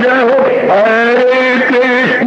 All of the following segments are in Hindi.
जय हो हरे कृष्ण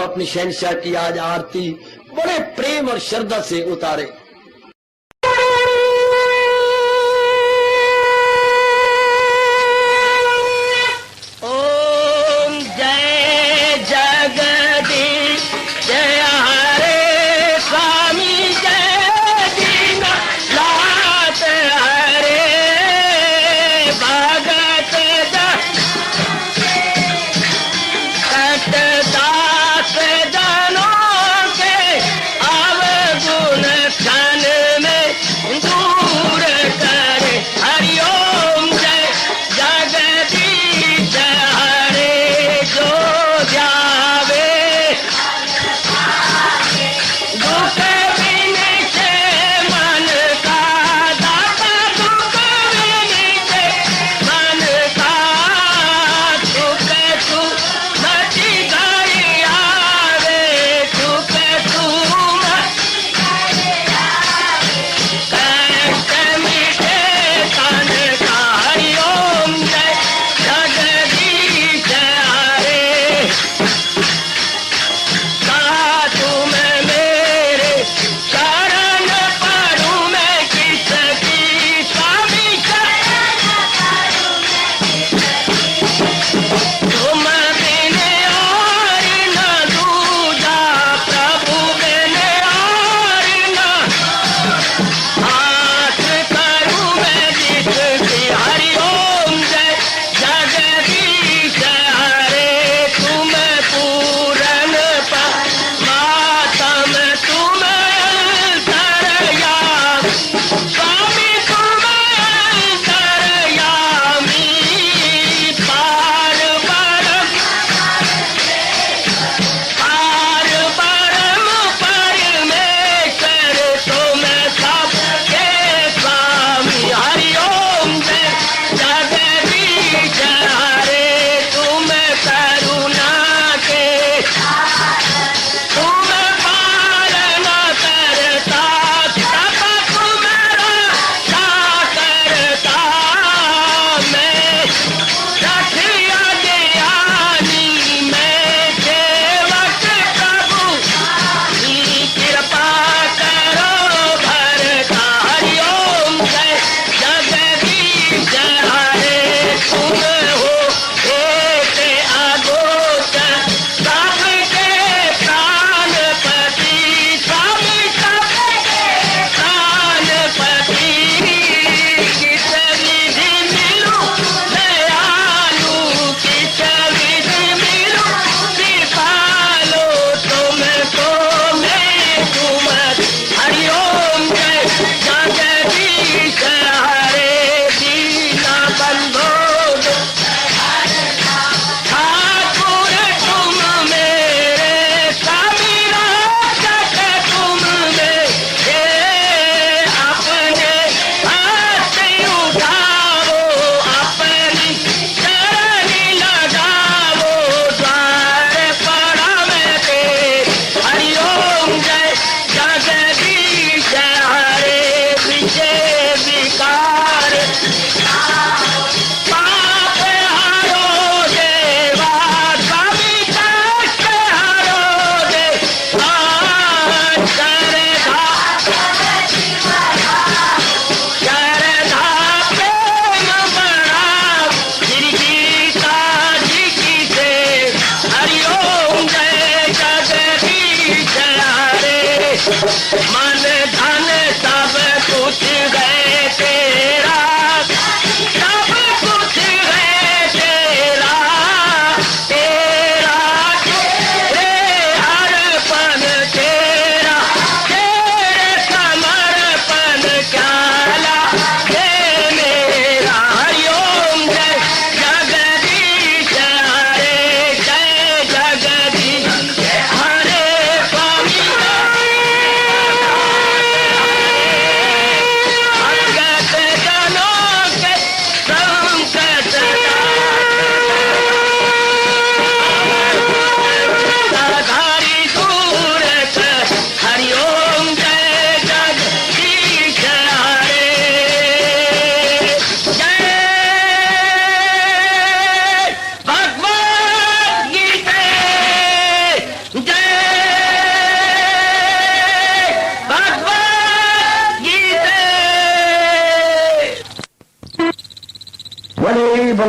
अपनी शहंशाह की आज आरती बड़े प्रेम और श्रद्धा से उतारे। ओम जय जगदीश जय हरे स्वामी जय दीनानाथ हरे भगत दास जनों के अवगुण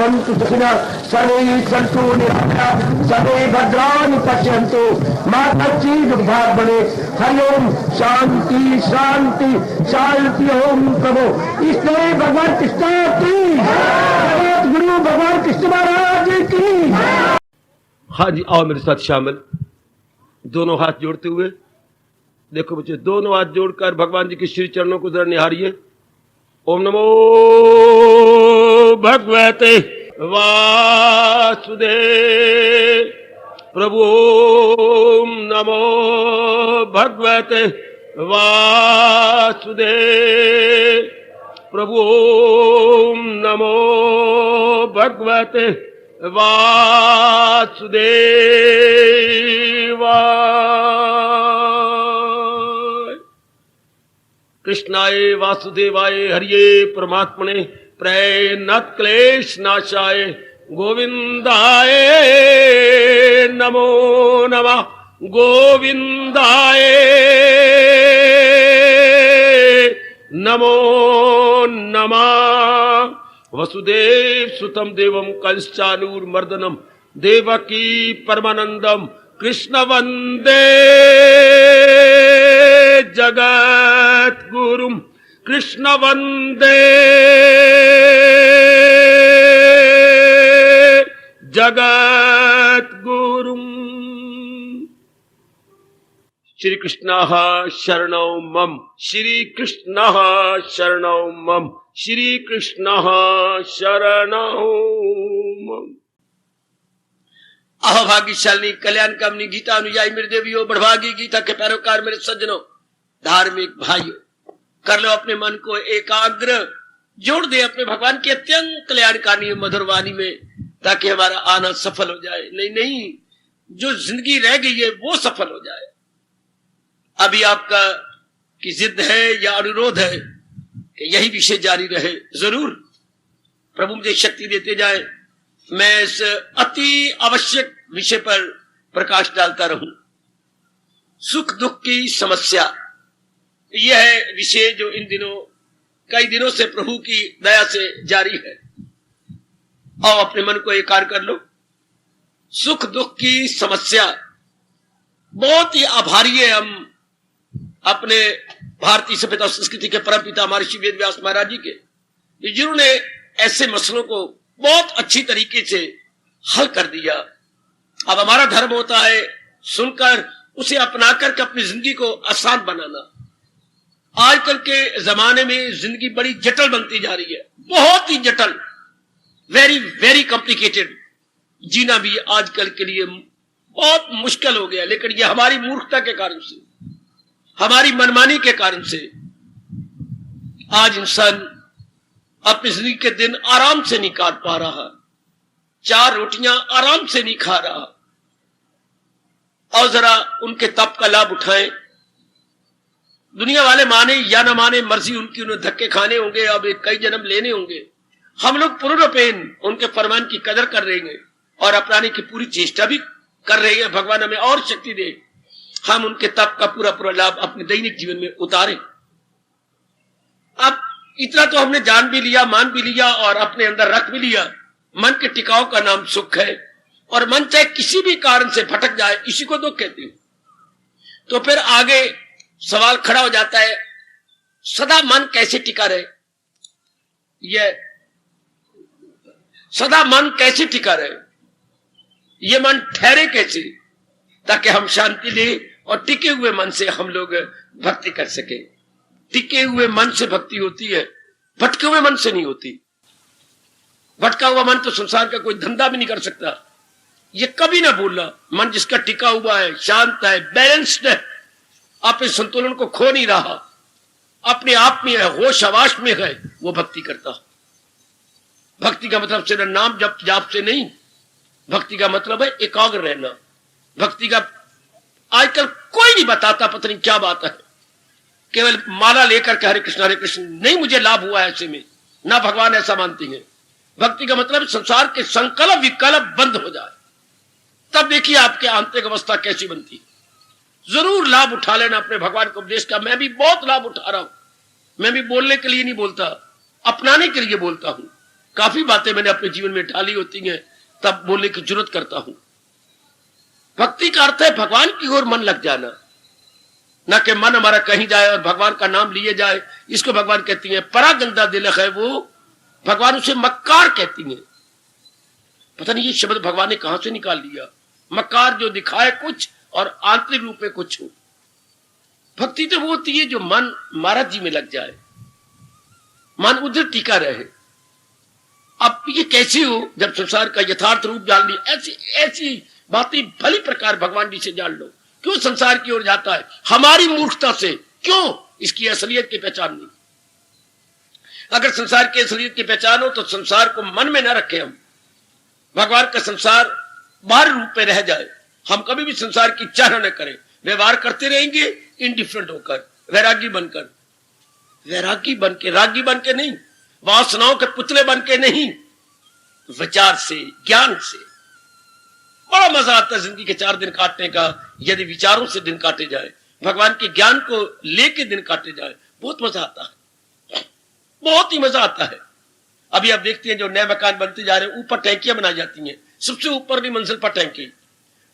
भवन्तु सुखिनः सर्वे सन्तु निरामयाः सर्वे भद्राणि पश्यन्तु मा कश्चित् दुःखात् भवेत्। हरि ओम शांति शांति शांति। ओम प्रभु इसलिए भगवान कृष्ण की गुरु भगवान कृष्ण महाराज की। हाँ जी, आओ मेरे साथ शामिल। दोनों हाथ जोड़ते हुए देखो बच्चे, दोनों हाथ जोड़कर भगवान जी के श्री चरणों को जरा निहारिए। ओम नमो भगवते वासुदेव प्रभु। ओम नमो भगवते वासुदेव प्रभु। ओम नमो भगवते वासुदेवाय। कृष्णाय वासुदेवाय हरिये परमात्मने प्रणत क्लेश नाशाय गोविंदाय नमो नमः। गोविंदाय नमो नमः। वसुदेव सुतम देवम कंसानूरमर्दनम देवकी परमानंदम कृष्ण वंदे जगत गुरुम। कृष्ण वंदे जगत गुरुम। श्री कृष्ण शरणौ मम। श्री कृष्ण शरणौ मम। श्री कृष्ण शरणौ मम। अहोभाग्यशालिनी कल्याण कामनी गीता अनुयायी मेरे देवियों, बढ़भागी गीता के पैरोकार मेरे सज्जनों, धार्मिक भाइयों, कर लो अपने मन को एकाग्र, जोड़ दे अपने भगवान की अत्यंत कल्याणकारी मधुर वाणी में, ताकि हमारा आना सफल हो जाए। नहीं, जो जिंदगी रह गई है वो सफल हो जाए। अभी आपका की जिद है या अनुरोध है कि यही विषय जारी रहे। जरूर प्रभु मुझे शक्ति देते जाए, मैं इस अति आवश्यक विषय पर प्रकाश डालता रहूं। सुख दुख की समस्या, यह है विषय जो इन दिनों कई दिनों से प्रभु की दया से जारी है। आओ अपने मन को एकाग्र कर लो। सुख दुख की समस्या, बहुत ही आभारी है हम अपने भारतीय सभ्यता संस्कृति के परम पिता महर्षि वेद व्यास महाराज जी के, जिन्होंने ऐसे मसलों को बहुत अच्छी तरीके से हल कर दिया। अब हमारा धर्म होता है सुनकर उसे अपना करके अपनी जिंदगी को आसान बनाना। आजकल के जमाने में जिंदगी बड़ी जटिल बनती जा रही है, बहुत ही जटिल, वेरी वेरी कॉम्प्लिकेटेड। जीना भी आजकल के लिए बहुत मुश्किल हो गया, लेकिन यह हमारी मूर्खता के कारण से, हमारी मनमानी के कारण से आज इंसान अपनी जिंदगी के दिन आराम से नहीं काट पा रहा, 4 रोटियां आराम से नहीं खा रहा। और जरा उनके तप का लाभ उठाएं। दुनिया वाले माने या न माने, मर्जी उनकी, उन्हें धक्के खाने होंगे, अब कई जन्म लेने होंगे। हम लोग पूर्णपेन उनके फरमान की कदर कर रहे हैं और अपनाने की पूरी चेष्टा भी कर रहे हैं। भगवान हमें और शक्ति दे, हम उनके तप का पूरा पूरा लाभ अपने दैनिक जीवन में उतारें। अब इतना तो हमने जान भी लिया, मान भी लिया और अपने अंदर रख भी लिया, मन के टिकाव का नाम सुख है। और मन चाहे किसी भी कारण से भटक जाए, इसी को दुख कहते हैं। तो फिर आगे सवाल खड़ा हो जाता है, सदा मन कैसे टिका रहे? यह सदा मन कैसे टिका रहे? ये मन ठहरे कैसे, ताकि हम शांति ले और टिके हुए मन से हम लोग भक्ति कर सके। टिके हुए मन से भक्ति होती है, भटके हुए मन से नहीं होती। भटका हुआ मन तो संसार का कोई धंधा भी नहीं कर सकता। ये कभी ना भूलना, मन जिसका टिका हुआ है, शांत है, बैलेंस्ड है, अपने संतुलन को खो नहीं रहा, अपने आप में है, होश हवास में है, वो भक्ति करता। भक्ति का मतलब सिर्फ नाम जप जाप से नहीं, भक्ति का मतलब है एकाग्र रहना। भक्ति का आजकल कोई नहीं बताता, पता नहीं क्या बात है, केवल माला लेकर के हरे कृष्ण नहीं मुझे लाभ हुआ ऐसे में, ना भगवान ऐसा मानती है। भक्ति का मतलब संसार के संकल्प विकल्प बंद हो जाए, तब देखिए आपके आंतरिक अवस्था कैसी बनती। जरूर लाभ उठा लेना अपने भगवान के उपदेश का। मैं भी बहुत लाभ उठा रहा हूं। मैं भी बोलने के लिए नहीं बोलता, अपनाने के लिए बोलता हूं। काफी बातें मैंने अपने जीवन में ढाली होती हैं, तब बोलने की जरूरत करता हूं। भक्ति का अर्थ है भगवान की ओर मन लग जाना, ना कि मन हमारा कहीं जाए और भगवान का नाम लिए जाए। इसको भगवान कहती हैं परागंदा दिलक है वो, भगवान उसे मक्कार कहती हैं। पता नहीं ये शब्द भगवान ने कहां से निकाल लिया। मक्कार जो दिखाए कुछ और आंतरिक रूप में कुछ हो। भक्ति तो वो होती है जो मन महाराज जी में लग जाए, मन उधर टिका रहे। अब ये कैसे हो, जब संसार का यथार्थ रूप जान लिया। ऐसी ऐसी बातें भली प्रकार भगवान जी से जान लो। क्यों संसार की ओर जाता है? हमारी मूर्खता से। क्यों? इसकी असलियत की पहचान नहीं। अगर संसार की असलियत की पहचान हो तो संसार को मन में न रखें हम, भगवान का संसार बाहर रूप में रह जाए। हम कभी भी संसार की इच्छा न करें, व्यवहार करते रहेंगे इंडिफरेंट होकर, वैरागी बनकर। वैरागी बन के, रागी बन के नहीं, वासनाओं के पुतले बन के नहीं, विचार से, ज्ञान से। बड़ा मजा आता है जिंदगी के 4 दिन काटने का, यदि विचारों से दिन काटे जाए, भगवान के ज्ञान को लेके दिन काटे जाए, बहुत मजा आता है, बहुत ही मजा आता है। अभी आप देखते हैं जो नए मकान बनते जा रहे हैं, ऊपर टैंकियां बनाई जाती हैं, सबसे ऊपरली मंजिल पर टैंकी।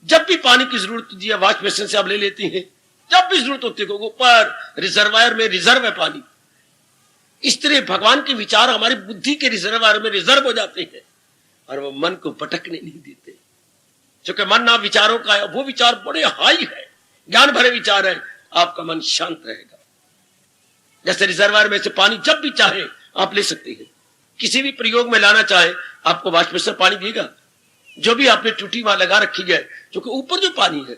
जब भी पानी की जरूरत होती है वॉश बेसिन से आप ले लेती हैं, जब भी जरूरत होती है ऊपर रिजर्वायर में रिजर्व है पानी। इस तरह भगवान के विचार हमारी बुद्धि के रिजर्वायर में रिजर्व हो जाते हैं और वो मन को भटकने नहीं देते। क्योंकि मन ना विचारों का है, वो विचार बड़े हाई है, ज्ञान भरे विचार है, आपका मन शांत रहेगा। जैसे रिजर्वायर में से पानी जब भी चाहे आप ले सकते हैं, किसी भी प्रयोग में लाना चाहे आपको वॉश बेसिन पानी देगा। जो भी आपने टूटी वहां लगा रखी है, क्योंकि ऊपर जो पानी है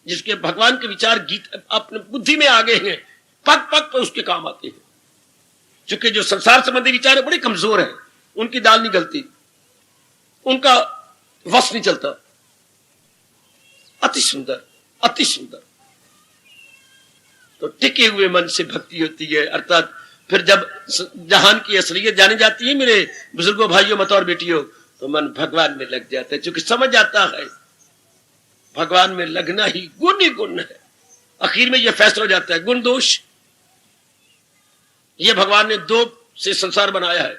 जिसके भगवान के विचार गीत अपने बुद्धि में आ गए हैं, पग पग पर उसके काम आते हैं। क्योंकि जो संसार संबंधी विचार है बड़े कमजोर है, उनकी दाल नहीं गलती, उनका वश नहीं चलता। अति सुंदर, अति सुंदर। तो टिके हुए मन से भक्ति होती है, अर्थात फिर जब जहान की असलियत जानी जाती है मेरे बुजुर्गों, भाइयों, मत और बेटियों, तो मन भगवान में लग जाता है। क्योंकि समझ जाता है भगवान में लगना ही गुण ही गुण है। आखिर में यह फैसला हो जाता है गुण दोष। यह भगवान ने 2 से संसार बनाया है,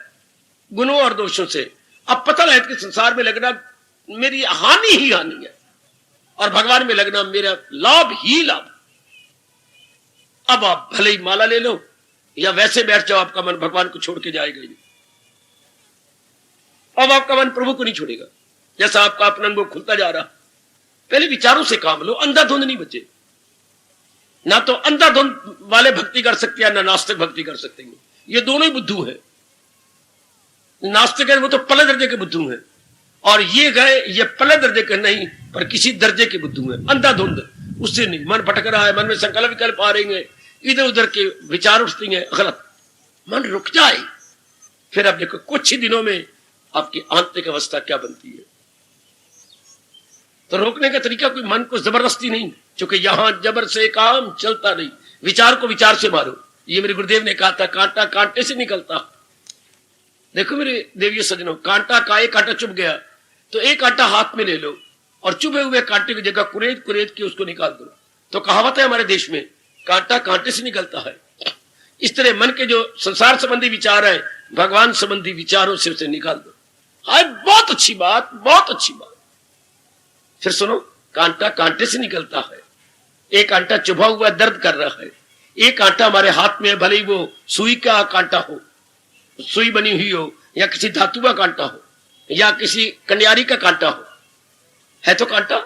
गुणों और दोषों से। अब पता लगे कि संसार में लगना मेरी हानि ही हानि है और भगवान में लगना मेरा लाभ ही लाभ। अब आप भले ही माला ले लो या वैसे बैठ जाओ, आपका मन भगवान को छोड़ के जाएगा ही। अब आपका मन प्रभु को नहीं छोड़ेगा। जैसा आपका अपना अनुभव खुलता जा रहा, पहले विचारों से काम लो, अंधाधुंध नहीं बचे। ना तो अंधाधुंध वाले भक्ति कर सकते हैं, ना नास्तिक भक्ति कर सकते हैं। ये दोनों ही बुद्धू है। नास्तिक है वो तो पहले दर्जे के बुद्धू हैं, और ये गए ये पहले दर्जे के नहीं पर किसी दर्जे के बुद्धू हैं। अंधाधुंध उससे नहीं, मन भटक रहा है, मन में संकल्प विकल्प आ रही है, इधर उधर के विचार उठती हैं, गलत। मन रुक जाए, फिर आप देखो कुछ ही दिनों में आपकी आंतरिक अवस्था क्या बनती है। तो रोकने का तरीका कोई मन को जबरदस्ती नहीं, क्योंकि यहां जबर से काम चलता नहीं। विचार को विचार से मारो, ये मेरे गुरुदेव ने कहा था, कांटा कांटे से निकलता। देखो मेरे देवियों सज्जनों, कांटा का एक कांटा चुभ गया तो एक कांटा हाथ में ले लो और चुभे हुए कांटे की जगह कुरेद कुरेद के उसको निकाल दो। तो कहावत है हमारे देश में, कांटा कांटे से निकलता है। इस तरह मन के जो संसार संबंधी विचार है, भगवान संबंधी विचारों से उसे निकाल दो। हाय, बहुत अच्छी बात, बहुत अच्छी बात। फिर सुनो, कांटा कांटे से निकलता है। एक कांटा चुभा हुआ दर्द कर रहा है, एक कांटा हमारे हाथ में, भले ही वो सुई का कांटा हो, सुई बनी हुई हो, या किसी धातु का कांटा हो, या किसी कन्यारी का कांटा हो, है तो कांटा,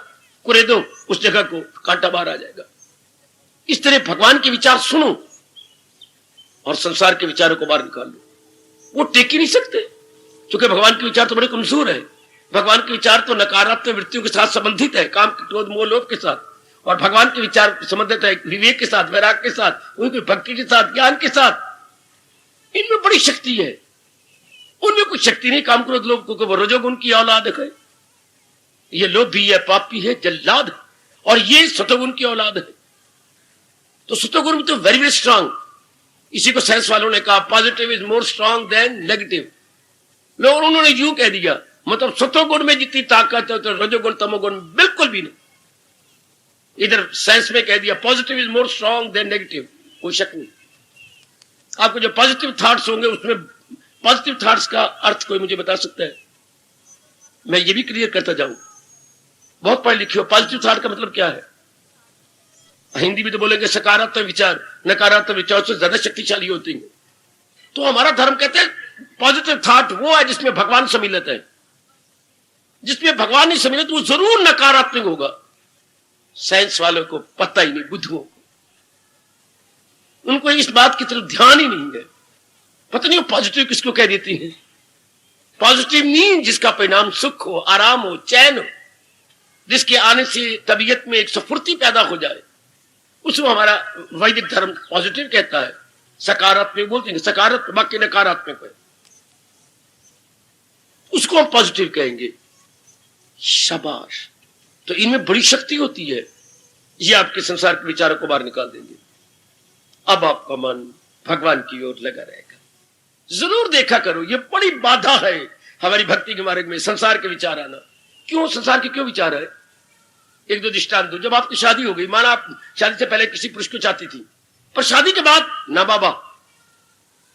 कुरेदो उस जगह को, कांटा बाहर आ जाएगा। इस तरह भगवान के विचार सुनो और संसार के विचारों को बाहर निकाल लो। वो टेक ही नहीं सकते, क्योंकि भगवान के विचार तो बड़े कमजोर है। भगवान के विचार तो नकारात्मक वृत्तियों के साथ संबंधित है, काम, क्रोध, मोह, लोभ के साथ। और भगवान के विचार संबंधित है विवेक के साथ, वैराग के साथ, उनकी भक्ति के साथ, ज्ञान के साथ। इनमें बड़ी शक्ति है, उनमें कुछ शक्ति नहीं। काम, क्रोध, लोभ, क्योंकि वो रजोगुण की औलाद है। ये लोभ भी है, पापी है, जल्लाद है, और ये सतोगुण की औलाद है। तो सतोगुण में तो वेरी वेरी स्ट्रांग। इसी को साइंस वालों ने कहा positive is more strong than negative. लोग उन्होंने यूं कह दिया, मतलब सतोगुण में जितनी ताकत है तो रजोगुण तमोगुण बिल्कुल भी नहीं। इधर साइंस में कह दिया positive is more strong than negative. कोई शक नहीं, आपको जो पॉजिटिव थॉट्स होंगे उसमें पॉजिटिव थॉट्स का अर्थ कोई मुझे बता सकता है? मैं ये भी क्लियर करता जाऊं, बहुत पढ़े लिखे हो, पॉजिटिव थॉट का मतलब क्या है? हिंदी में तो बोलेंगे सकारात्मक विचार, नकारात्मक विचार से ज्यादा शक्तिशाली होते हैं। तो हमारा धर्म कहते हैं पॉजिटिव थॉट वो है जिसमें भगवान सम्मिलित है। जिसमें भगवान नहीं सम्मिलित वो जरूर नकारात्मक होगा। साइंस वालों को पता ही नहीं, बुद्धुओं को, उनको इस बात की तरफ ध्यान ही नहीं है। पता नहीं वो पॉजिटिव किसको कह देती है। पॉजिटिव मीन जिसका परिणाम सुख हो, आराम हो, चैन हो, जिसके आने से तबीयत में एक स्फूर्ति पैदा हो जाए, उसको हमारा वैदिक धर्म पॉजिटिव कहता है। सकारात्मक बोलते हैं, सकारात्मक बाकी नकारात्मक है, उसको हम पॉजिटिव कहेंगे। शाबाश। तो इनमें बड़ी शक्ति होती है, ये आपके संसार के विचारों को बाहर निकाल देंगे। अब आपका मन भगवान की ओर लगा रहेगा। जरूर देखा करो, ये बड़ी बाधा है हमारी भक्ति के मार्ग में, संसार के विचार आना। क्यों संसार के क्यों विचार है? एक दो दृष्टांत दो। जब आपकी शादी हो गई, माना आप शादी से पहले किसी पुरुष को चाहती थी, पर शादी के बाद ना बाबा,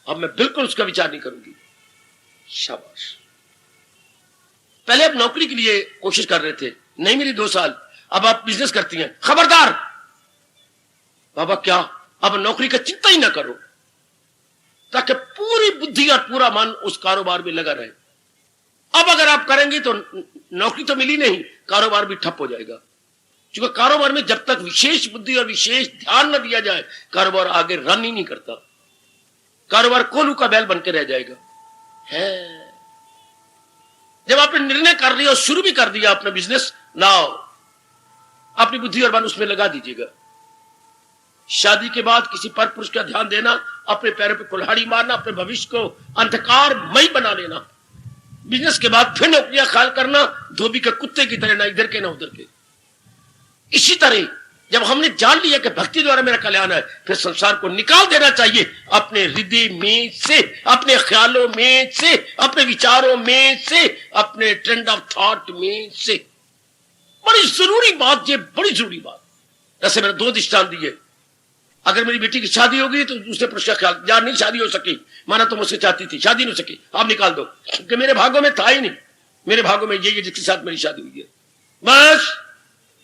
अब मैं बिल्कुल उसका विचार नहीं करूंगी। शाबाश। पहले आप नौकरी के लिए कोशिश कर रहे थे, नहीं मिली 2 साल, अब आप बिजनेस करती हैं, खबरदार बाबा क्या, अब नौकरी का चिंता ही ना करो, ताकि पूरी बुद्धि और पूरा मन उस कारोबार में लगा रहे। अब अगर आप करेंगे तो नौकरी तो मिली नहीं, कारोबार भी ठप हो जाएगा। क्योंकि कारोबार में जब तक विशेष बुद्धि और विशेष ध्यान न दिया जाए, कारोबार आगे रन ही नहीं करता। कारोबार कोलू का बैल बनकर रह जाएगा। है जब आपने निर्णय कर लिया और शुरू भी कर दिया अपना बिजनेस, लाओ अपनी बुद्धि और मन उसमें लगा दीजिएगा। शादी के बाद किसी पर पुरुष का ध्यान देना, अपने पैरों पे कुल्हाड़ी मारना, अपने भविष्य को अंधकारमय बना लेना। बिजनेस के बाद फिर नौकरियां ख्याल करना, धोबी के कुत्ते की तरह, ना इधर के ना उधर के। इसी तरह जब हमने जान लिया कि भक्ति द्वारा मेरा कल्याण है, फिर संसार को निकाल देना चाहिए अपने हृदय में से, अपने ख्यालों में से, अपने विचारों में से, अपने ट्रेंड ऑफ थॉट में से। बड़ी जरूरी बात, ये बड़ी जरूरी बात। जैसे मैंने 2 दृष्टांत दिए। अगर मेरी बेटी की शादी होगी तो दूसरे पुरुष का ख्याल, यार नहीं शादी हो सकी, माना तुम उससे चाहती थी, शादी नहीं हो सकी, आप निकाल दो, कि मेरे भागों में था ही नहीं, मेरे भागों में ये जिसके साथ मेरी शादी हुई है। बस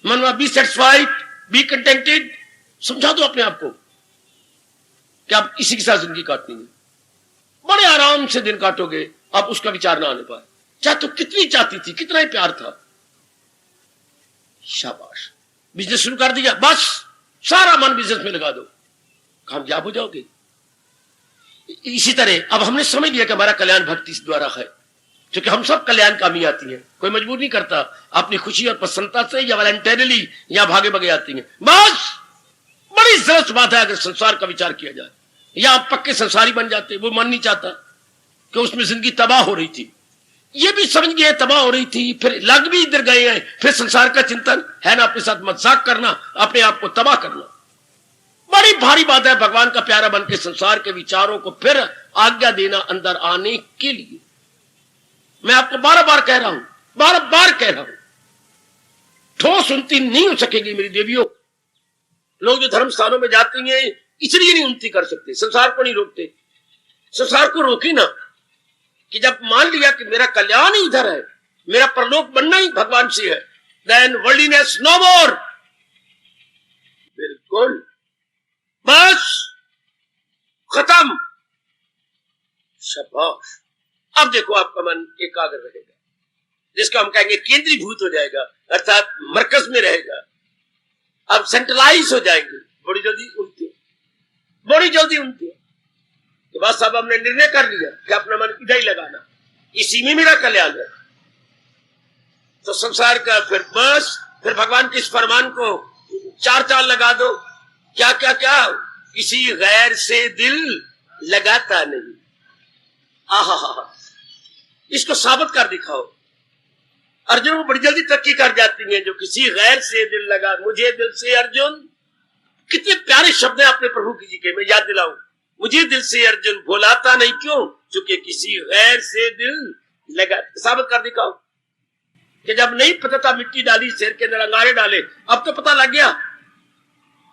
मनवा बी सेटिस्फाइड, बी कंटेंटेड, समझा दो अपने आप को कि आप इसी के साथ जिंदगी काटनी है। बड़े आराम से दिन काटोगे, अब उसका विचार ना आने पाए, चाहे तो कितनी चाहती थी, कितना ही प्यार था। शाबाश। बिजनेस शुरू कर दिया, बस सारा मन बिजनेस में लगा दो, कामयाब हो जाओगे। इसी तरह अब हमने समझ लिया कि हमारा कल्याण भक्ति द्वारा है, क्योंकि हम सब कल्याण कामी आती हैं, कोई मजबूर नहीं करता, अपनी खुशी और प्रसन्नता से या वॉलंटरीली या भागे भागे आती हैं। बस बड़ी सरस बात है अगर संसार का विचार किया जाए, या आप पक्के संसारी बन जाते। वो मन नहीं चाहता कि उसमें जिंदगी तबाह हो रही थी, ये भी समझ गए तबाह हो रही थी, फिर लग भी इधर गए हैं, फिर संसार का चिंतन है ना, अपने साथ मजाक करना, अपने आप को तबाह करना। बड़ी भारी बात है भगवान का प्यारा बन के संसार के विचारों को फिर आज्ञा देना अंदर आने के लिए। मैं आपको बार बार कह रहा हूं, बार बार कह रहा हूं, ठोस उन्नति नहीं हो सकेगी मेरी देवियों। लोग जो धर्म स्थानों में जाते हैं इसलिए नहीं उन्नति कर सकते, संसार को नहीं रोकते। संसार को रोकी ना, कि जब मान लिया कि मेरा कल्याण ही इधर है, मेरा परलोक बनना ही भगवान से है, देन वर्ल्डलीनेस नो मोर। बिल्कुल, बस खत्म। शाबाश। अब देखो आपका मन एकाग्र रहेगा, जिसको हम कहेंगे केंद्रीभूत हो जाएगा, अर्थात मरकज में रहेगा। अब सेंट्रलाइज हो जाएंगे, बड़ी जल्दी उनती, बड़ी जल्दी उनती। तो बस अब हमने निर्णय कर लिया कि अपना मन इधर ही लगाना, इसी में मेरा कल्याण है। तो संसार का फिर भगवान के इस फरमान को 4 चाल लगा दो। क्या क्या क्या, किसी गैर से दिल लगाता नहीं। आहा, इसको साबित कर दिखाओ। अर्जुन वो बड़ी जल्दी तरक्की कर जाती हैं जो किसी गैर से दिल लगा, मुझे दिल से अर्जुन। कितने प्यारे शब्द हैं अपने प्रभु जी के, मैं याद दिलाऊं, मुझे दिल से अर्जुन भुलाता नहीं, क्यों? क्योंकि किसी गैर से दिल लगा। साबित कर दिखाओ कि जब नहीं पता था मिट्टी डाली, शेर के अंदर अंगारे डाले, अब तो पता लग गया।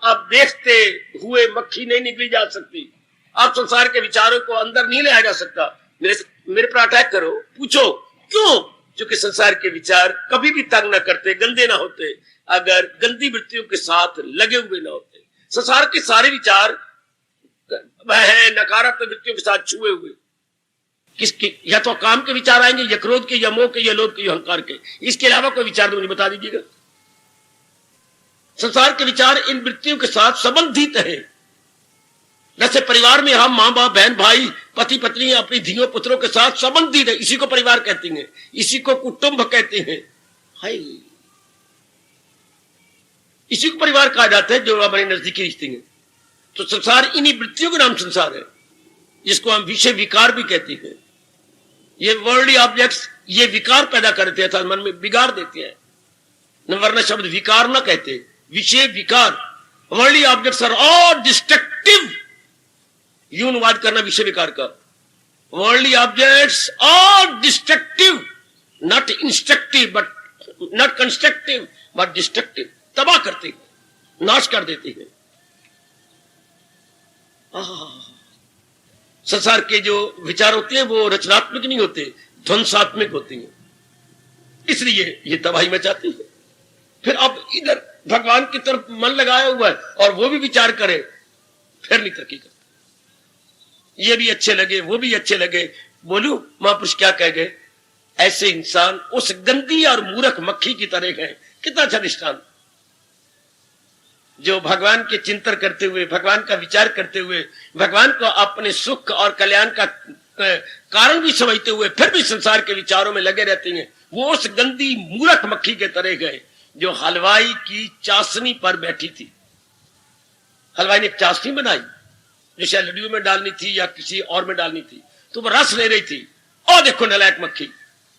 अब देखते हुए मक्खी नहीं निकली जा सकती, अब संसार के विचारों को अंदर नहीं लाया जा सकता। मेरे पर अटैक करो, पूछो क्यों? क्योंकि संसार के विचार कभी भी तंग ना करते, गंदे ना होते, अगर गंदी वृत्तियों के साथ लगे हुए ना होते। संसार के सारे विचार वह नकारात्मक वृत्तियों के साथ छुए हुए, किसके, या तो काम के विचार आएंगे, या क्रोध के, या मोह के, या लोभ के, या अहंकार के। इसके अलावा कोई विचार तो मुझे बता दीजिएगा। संसार के विचार इन वृत्तियों के साथ संबंधित है। जैसे परिवार में हम मां बाप, बहन भाई, पति पत्नी अपनी धियों पुत्रों के साथ संबंधित है, इसी को परिवार कहते हैं, इसी को कुटुंब कहते हैं। हाय, इसी को परिवार कहा जाता है जो हमारे नजदीकी रिश्ते हैं। तो संसार इन्हीं वृत्तियों के नाम संसार है, जिसको हम विषय विकार भी कहते हैं। ये वर्ल्डली ऑब्जेक्ट्स ये विकार पैदा करते हैं, मन में बिगाड़ देते हैं, वरना शब्द विकार ना कहते, विषय विकार। Worldly objects are all destructive, यूं अनुवाद करना विषय विकार का। Worldly objects are destructive, not instructive, but not constructive but destructive. तबाह करते हैं, नाश कर देते हैं। संसार के जो विचार होते हैं वो रचनात्मक नहीं होते, ध्वंसात्मक होते हैं, इसलिए ये तबाही मचाती है। फिर अब इधर भगवान की तरफ मन लगाया हुआ है और वो भी विचार करे, फिर नहीं तरक्की करता। ये भी अच्छे लगे, वो भी अच्छे लगे। बोलू महापुरुष क्या कह गए? ऐसे इंसान उस गंदी और मूर्ख मक्खी की तरह है। कितना अच्छा दृष्टांत, जो भगवान के चिंतन करते हुए, भगवान का विचार करते हुए, भगवान को अपने सुख और कल्याण का कारण भी समझते हुए फिर भी संसार के विचारों में लगे रहते हैं, वो उस गंदी मूर्ख मक्खी के तरह गए जो हलवाई की चाशनी पर बैठी थी। हलवाई ने एक चाशनी बनाई जो शायद लड्डू में डालनी थी या किसी और में डालनी थी, तो वो रस ले रही थी। और देखो नलायक मक्खी,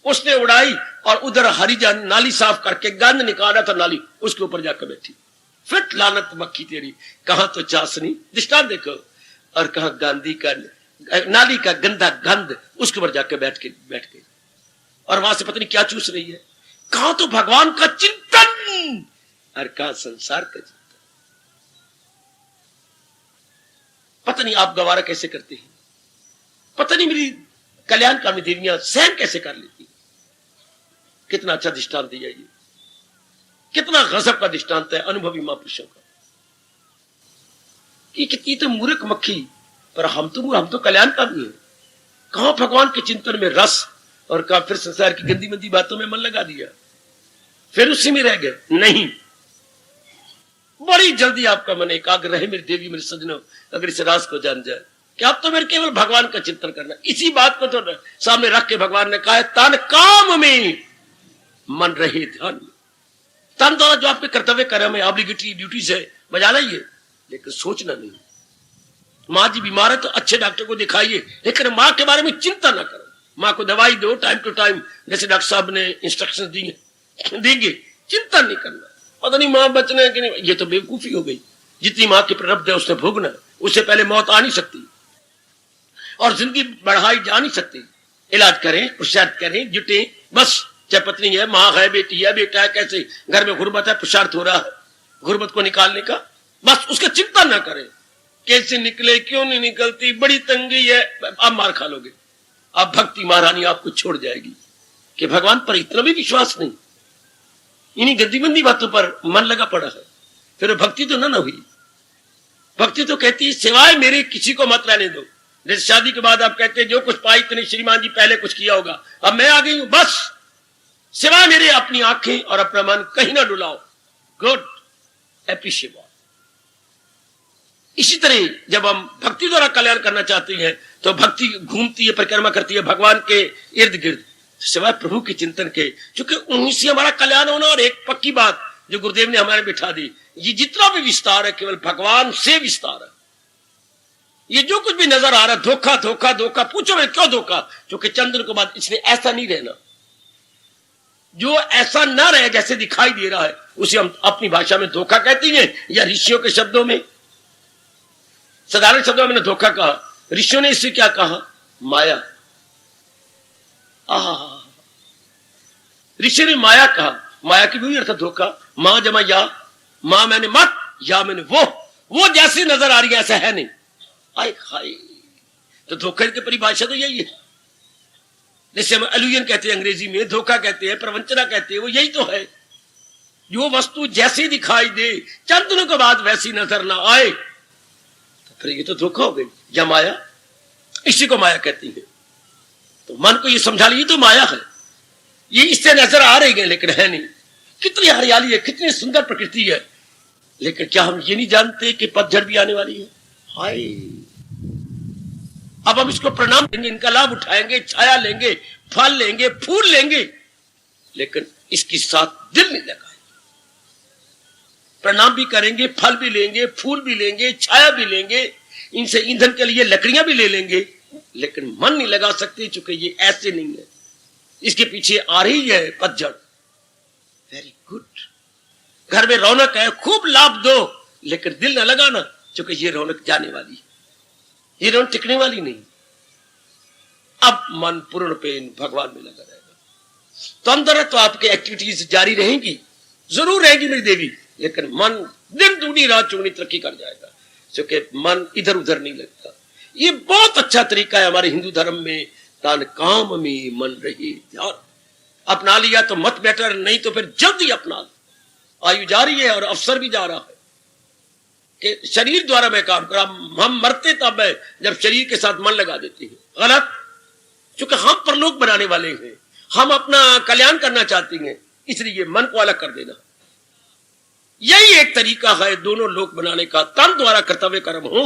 उसने उड़ाई और उधर हरी नाली साफ करके गंद निकाला था, नाली उसके ऊपर जाकर बैठी। फिट लानत मक्खी तेरी, कहां तो चाशनी, दृष्टांत देखो, और कहां गांधी का नाली का गंदा गंध, उसके ऊपर जाकर बैठ गई। और वहां से पता नहीं क्या चूस रही है। कहां तो भगवान का चिंतन और कहां संसार का चिंतन। पता नहीं आप गवारा कैसे करते हैं, पता नहीं मेरी कल्याणकामी देवियां सहन कैसे कर लेती। कितना अच्छा दृष्टांत दिया, ये कितना गजब का दृष्टांत है अनुभवी महापुरुषों का। कि कितनी तो मूर्ख मक्खी, पर हम तो कल्याणकामी है। कहां भगवान के चिंतन में रस, और कहां फिर संसार की गंदी मंदी बातों में मन लगा दिया, फिर उसी में रह गए। नहीं, बड़ी जल्दी आपका मन एकाग्र रहे मेरी देवी, मेरे सजनों, अगर इस राज को जान जाए कि आप तो मेरे केवल भगवान का चिंतन करना। इसी बात को तो सामने रख के भगवान ने कहा है, तन काम में मन रहे ध्यान में। तन द्वारा जो आपके कर्तव्य कर्म है, ऑब्लिगेटरी ड्यूटीज है, बजा लाइए, लेकिन सोचना नहीं। माँ जी बीमार है तो अच्छे डॉक्टर को दिखाइए, लेकिन माँ के बारे में चिंता ना करो। माँ को दवाई दो टाइम टू टाइम, जैसे डॉक्टर साहब ने इंस्ट्रक्शंस देंगे, चिंता नहीं करना। पता नहीं माँ बचना है कि नहीं, ये तो बेवकूफी हो गई। जितनी माँ की प्रारब्ध है उसने भोगना, उससे पहले मौत आ नहीं सकती और जिंदगी बढ़ाई जा नहीं सकती। इलाज करें, पुरुषार्थ करें, जुटे, बस। चाहे पत्नी है, माँ है, बेटी है, बेटा है, कैसे घर में गुर्बत है, पुरुषार्थ हो रहा है गुर्बत को निकालने का, बस उसका चिंता ना करें। कैसे निकले, क्यों नहीं निकलती, बड़ी तंगी है, आप मार खा लोगे। आप भक्ति महारानी आपको छोड़ जाएगी कि भगवान पर इतना भी विश्वास नहीं, इन्हीं गद्दीबंदी बातों पर मन लगा पड़ा है। फिर भक्ति तो ना हुई। भक्ति तो कहती है सिवाय मेरे किसी को मत रहने दो। जैसे शादी के बाद आप कहते हैं जो कुछ पाई इतने श्रीमान जी पहले कुछ किया होगा, अब मैं आ गई हूं, बस सिवाय मेरे अपनी आंखें और अपना मन कहीं ना डुलाओ। Good, appreciate. इसी तरह जब हम भक्ति द्वारा कल्याण करना चाहते हैं तो भक्ति घूमती है, परिक्रमा करती है भगवान के इर्द गिर्द, सिवाय प्रभु के चिंतन के, क्योंकि उन्हीं से हमारा कल्याण होना। और एक पक्की बात जो गुरुदेव ने हमारे बिठा दी, ये जितना भी विस्तार है केवल भगवान से विस्तार है। ये जो कुछ भी नजर आ रहा है धोखा धोखा धोखा, पूछो मैं क्यों धोखा? क्योंकि चंद्र के बाद इसने ऐसा नहीं रहना। जो ऐसा ना रहे जैसे दिखाई दे रहा है उसे हम अपनी भाषा में धोखा कहती हैं, या ऋषियों के शब्दों में, साधारण शब्दों में मैंने धोखा कहा, ऋषियों ने इसे क्या कहा? माया। ऋषि ने माया कहा। माया की भी अर्थ धोखा। मां जमा या, मां मैंने मत, या मैंने वो जैसी नजर आ रही है ऐसा है नहीं। आय हाय, तो धोखे की परिभाषा तो यही है। जैसे हम एल्यूजन कहते हैं अंग्रेजी में, धोखा कहते हैं, प्रवंचना कहते हैं, वो यही तो है। जो वस्तु जैसी दिखाई दे चंद दिनों के बाद वैसी नजर ना आए तो फिर ये तो धोखा हो गई या माया। इसी को माया कहती है। तो मन को ये समझा लीजिए तो माया है, ये इससे नजर आ रही है लेकिन है नहीं। कितनी हरियाली है, कितनी सुंदर प्रकृति है, लेकिन क्या हम ये नहीं जानते कि पतझड़ भी आने वाली है। हाय, अब हम इसको प्रणाम देंगे, इनका लाभ उठाएंगे, छाया लेंगे, फल लेंगे, फूल लेंगे, लेकिन इसके साथ दिल नहीं लगाएंगे। प्रणाम भी करेंगे, फल भी लेंगे, फूल भी लेंगे, छाया भी लेंगे, इनसे ईंधन के लिए लकड़ियां भी ले लेंगे, लेकिन मन नहीं लगा सकते क्योंकि ये ऐसे नहीं है। इसके पीछे आ रही है पतझड़। वेरी गुड, घर में रौनक है, खूब लाभ दो, लेकिन दिल न लगाना क्योंकि ये रौनक जाने वाली है, ये रौनक टिकने वाली नहीं। अब मन पूर्ण पे भगवान में लगा रहेगा तो अंदर तो आपकी एक्टिविटीज जारी रहेंगी, जरूर रहेगी मेरी देवी, लेकिन मन दिन दूनी रात चौगुनी तरक्की कर जाएगा क्योंकि मन इधर उधर नहीं लगता। ये बहुत अच्छा तरीका है हमारे हिंदू धर्म में, तान काम में मन रहे ध्यान। अपना लिया तो मत बेटर, नहीं तो फिर जल्दी अपना लो। आयु जा रही है और अवसर भी जा रहा है कि शरीर द्वारा मैं काम करा। हम मरते तब है जब शरीर के साथ मन लगा देते हैं। गलत, क्योंकि हम परलोक बनाने वाले हैं, हम अपना कल्याण करना चाहते हैं, इसलिए मन को अलग कर देना यही एक तरीका है दोनों लोक बनाने का। तन द्वारा कर्तव्य कर्म हो,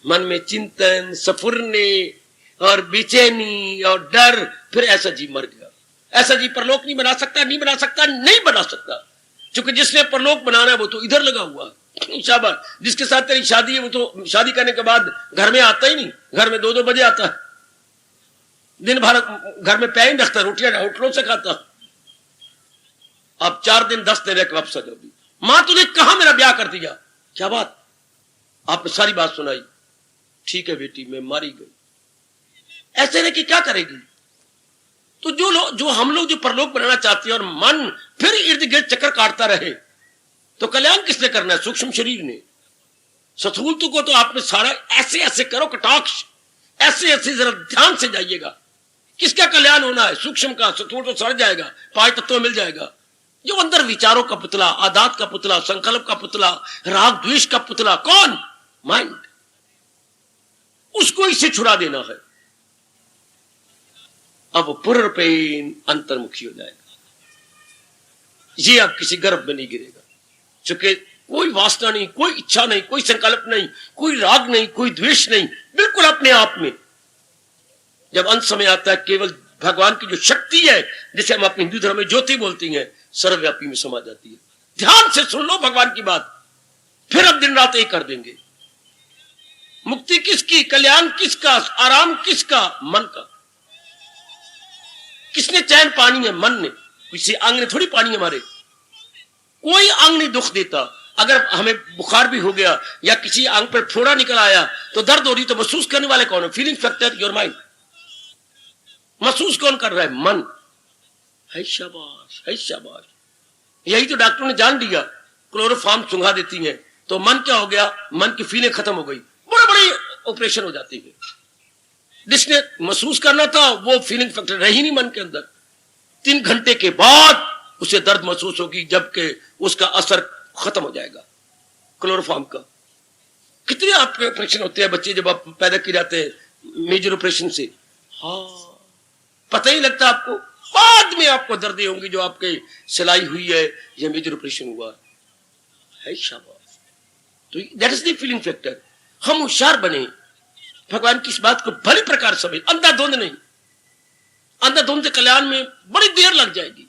मन में चिंतन, सफुरने और बेचैनी और डर, फिर ऐसा जीव मर गया। ऐसा जीव परलोक नहीं बना सकता, नहीं बना सकता, नहीं बना सकता, क्योंकि जिसने परलोक बनाना है वो तो इधर लगा हुआ है। शाबाश, जिसके साथ तेरी शादी है वो तो शादी करने के बाद घर में आता ही नहीं, घर में 2-2 बजे आता है, दिन भर घर में पैर ही रखता, रोटियां होटलों से खाता। अब 4 दिन 10 दिन रह वापस आ जाओगी। मां तूने कहा मेरा ब्याह कर दिया, क्या बात, आपने सारी बात सुनाई, ठीक है बेटी मैं मारी गई। ऐसे रह कि क्या करेगी। तो जो हम लोग जो परलोक बनाना चाहते हैं और मन फिर इर्द गिर्द चक्कर काटता रहे, तो कल्याण किसने करना है? सूक्ष्म शरीर ने। स्थूल को तो आपने सारा ऐसे ऐसे करो कटाक्ष, ऐसे ऐसे जरा ध्यान से जाइएगा। किसका कल्याण होना है? सूक्ष्म का। स्थूल तो सड़ जाएगा, 5 तत्व मिल जाएगा। जो अंदर विचारों का पुतला, आदात का पुतला, संकल्प का पुतला, राग द्वेष का पुतला, कौन? माइंड। उसको इससे छुड़ा देना है। अब वो पूर्णपेन अंतर्मुखी हो जाएगा। ये अब किसी गर्भ में नहीं गिरेगा, क्योंकि कोई वासना नहीं, कोई इच्छा नहीं, कोई संकल्प नहीं, कोई राग नहीं, कोई द्वेष नहीं, बिल्कुल अपने आप में। जब अंत समय आता है, केवल भगवान की जो शक्ति है, जिसे हम अपने हिंदू धर्म में ज्योति बोलती हैं, सर्वव्यापी में समा जाती है। ध्यान से सुन लो भगवान की बात, फिर अब दिन रात एक कर देंगे। मुक्ति किसकी? कल्याण किसका? आराम किसका? मन का। किसने चैन पानी है? मन ने। किसी अंग ने थोड़ी पानी है हमारे। कोई अंग नहीं दुख देता। अगर हमें बुखार भी हो गया या किसी अंग पर फोड़ा निकल आया तो दर्द हो रही, तो महसूस करने वाले कौन है? Feeling factor your mind. महसूस कौन कर रहा है? मन है। शाबाश है, शाबाश। यही तो डॉक्टरों ने जान लिया, क्लोरोफॉर्म सुंघा देती है तो मन क्या हो गया? मन की फीलिंग खत्म हो गई। बड़े बड़े ऑपरेशन हो जाते हैं। जिसने महसूस करना था वो फीलिंग फैक्टर रही नहीं मन के अंदर। 3 घंटे के बाद उसे दर्द महसूस होगी, जबकि उसका असर खत्म हो जाएगा क्लोरोफॉर्म का। कितने आपके ऑपरेशन होते हैं बच्चे जब आप पैदा किए जाते हैं मेजर ऑपरेशन से? हाँ, पता ही लगता आपको, बाद में आपको दर्दें होंगी जो आपके सिलाई हुई है या मेजर ऑपरेशन हुआ है। शाबाश। तो that is the feeling factor. हम होशियार बने, भगवान की इस बात को भली प्रकार समझ, अंधाधुंध नहीं। अंधाधुंध कल्याण में बड़ी देर लग जाएगी।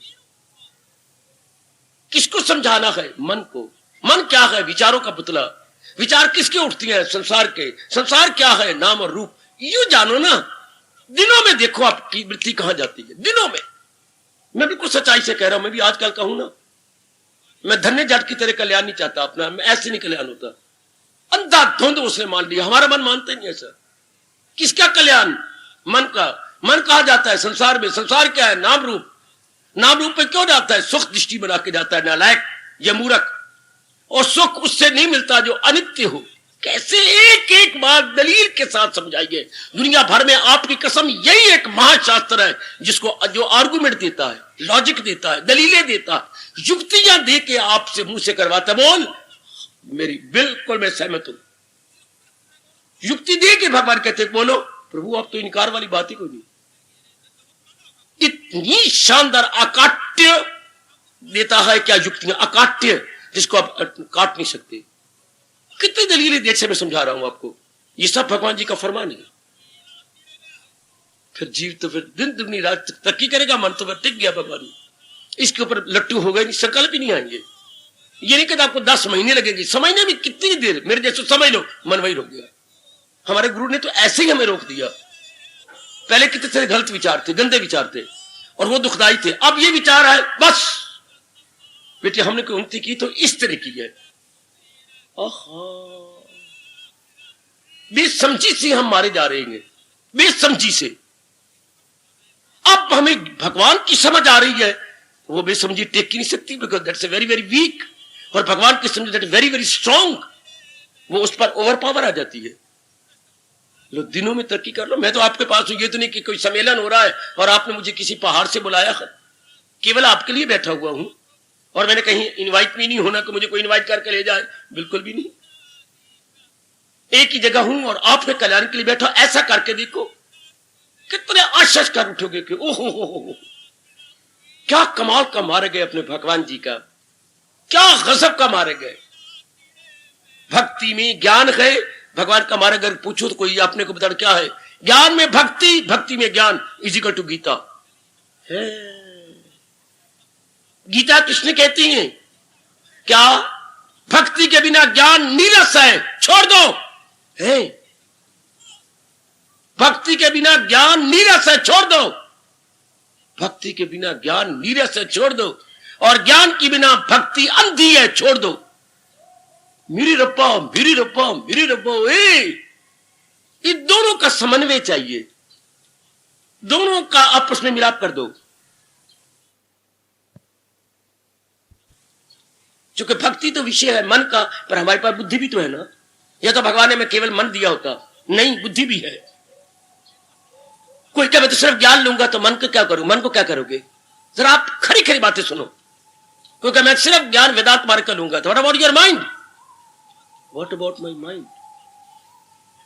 किसको समझाना है? मन को। मन क्या है? विचारों का पुतला। विचार किसके उठती है? संसार के। संसार क्या है? नाम और रूप। यूं जानो ना, दिनों में देखो आपकी वृत्ति कहां जाती है। दिनों में। मैं बिल्कुल सच्चाई से कह रहा हूं, मैं भी आजकल कहूं ना, मैं धन्य जाट की तरह कल्याण नहीं चाहता अपना, मैं ऐसे नहीं कल्याण होता। अंधाधुंध उसने मान लिया, हमारा मन मानता नहीं है सर। किसका कल्याण? मन का। मन कहा जाता है? संसार में। संसार क्या है? नाम रूप। नाम रूप में क्यों जाता है? सुख दृष्टि बना के जाता है नालायक या मूर्ख। और सुख उससे नहीं मिलता जो अनित्य हो। कैसे एक एक बात दलील के साथ समझाइए। दुनिया भर में आपकी कसम यही एक महाशास्त्र है जिसको जो आर्गुमेंट देता है, लॉजिक देता है, दलीलें देता है, युक्तियां दे के आपसे मुंह से करवाता। बोल मेरी बिल्कुल मैं सहमत हूं। युक्ति दे के भगवान कहते बोलो प्रभु आप तो इनकार वाली बात ही कोई नहीं। इतनी शानदार अकाट्य देता है क्या युक्तियां, अकाट्य जिसको आप काट नहीं सकते। कितनी दलीलें देख से मैं समझा रहा हूं आपको, ये सब भगवान जी का फरमान है। फिर जीव तो फिर दिन दुगनी रात तरक्की करेगा, मन तो फिर टिक गया भगवान, इसके ऊपर लट्टू हो गए, संकल्प ही नहीं आएंगे। ये नहीं कहता आपको 10 महीने लगेंगे, समझने में कितनी देर, मेरे जैसे समझ लो, मन वही रोक गया। हमारे गुरु ने तो ऐसे ही हमें रोक दिया। पहले कितने सारे गलत विचार थे, गंदे विचार थे और वो दुखदाई थे। अब ये विचार है बस बेटे हमने कोई उन्नति की तो इस तरह की है। बेसमझी से हम मारे जा रहे हैं, बेसमझी से। अब हमें भगवान की समझ आ रही है, वो बेसमझी टेक ही नहीं सकती, because that's very very weak. और भगवान की समझ दैट वेरी वेरी स्ट्रॉन्ग, वो उस पर ओवर पावर आ जाती है। लो दिनों में तरक्की कर लो। मैं तो आपके पास हूं, ये तो नहीं कि कोई सम्मेलन हो रहा है और आपने मुझे किसी पहाड़ से बुलाया, केवल आपके लिए बैठा हुआ हूं और मैंने कहीं इनवाइट भी नहीं होना कि मुझे कोई इनवाइट करके ले जाए, बिल्कुल भी नहीं। एक ही जगह हूं और आपके कल्याण के लिए बैठा। ऐसा करके देखो कितने आश्चर्य कर उठोगे कि ओहो क्या कमाल का मारे गए अपने भगवान जी का, क्या गजब का मारे गए। भक्ति में ज्ञान है, भगवान का मारे अगर पूछो तो कोई आपने को बता क्या है। ज्ञान में भक्ति, भक्ति में ज्ञान इज इक्वल टू गीता है। गीता किसने कहती है? क्या भक्ति के बिना ज्ञान नीरस है, छोड़ दो है। भक्ति के बिना ज्ञान नीरस है, छोड़ दो। भक्ति के बिना ज्ञान नीरस है, छोड़ दो। और ज्ञान के बिना भक्ति अंधी है, छोड़ दो। मेरी रब्बा मेरी रब्बा मेरी रब्बा, इन दोनों का समन्वय चाहिए, दोनों का आपस में मिलाप कर दो। क्योंकि भक्ति तो विषय है मन का, पर हमारे पास बुद्धि भी तो है ना। या तो भगवान ने हमें केवल मन दिया होता, नहीं बुद्धि भी है। कोई क्या मैं तो सिर्फ ज्ञान लूंगा तो मन को क्या करूं, मन को क्या करोगे? जरा आप खरी खरी बातें सुनो। कोई क्या मैं सिर्फ ज्ञान वेदांत मार्ग का लूंगा तो what about your mind, what about my mind?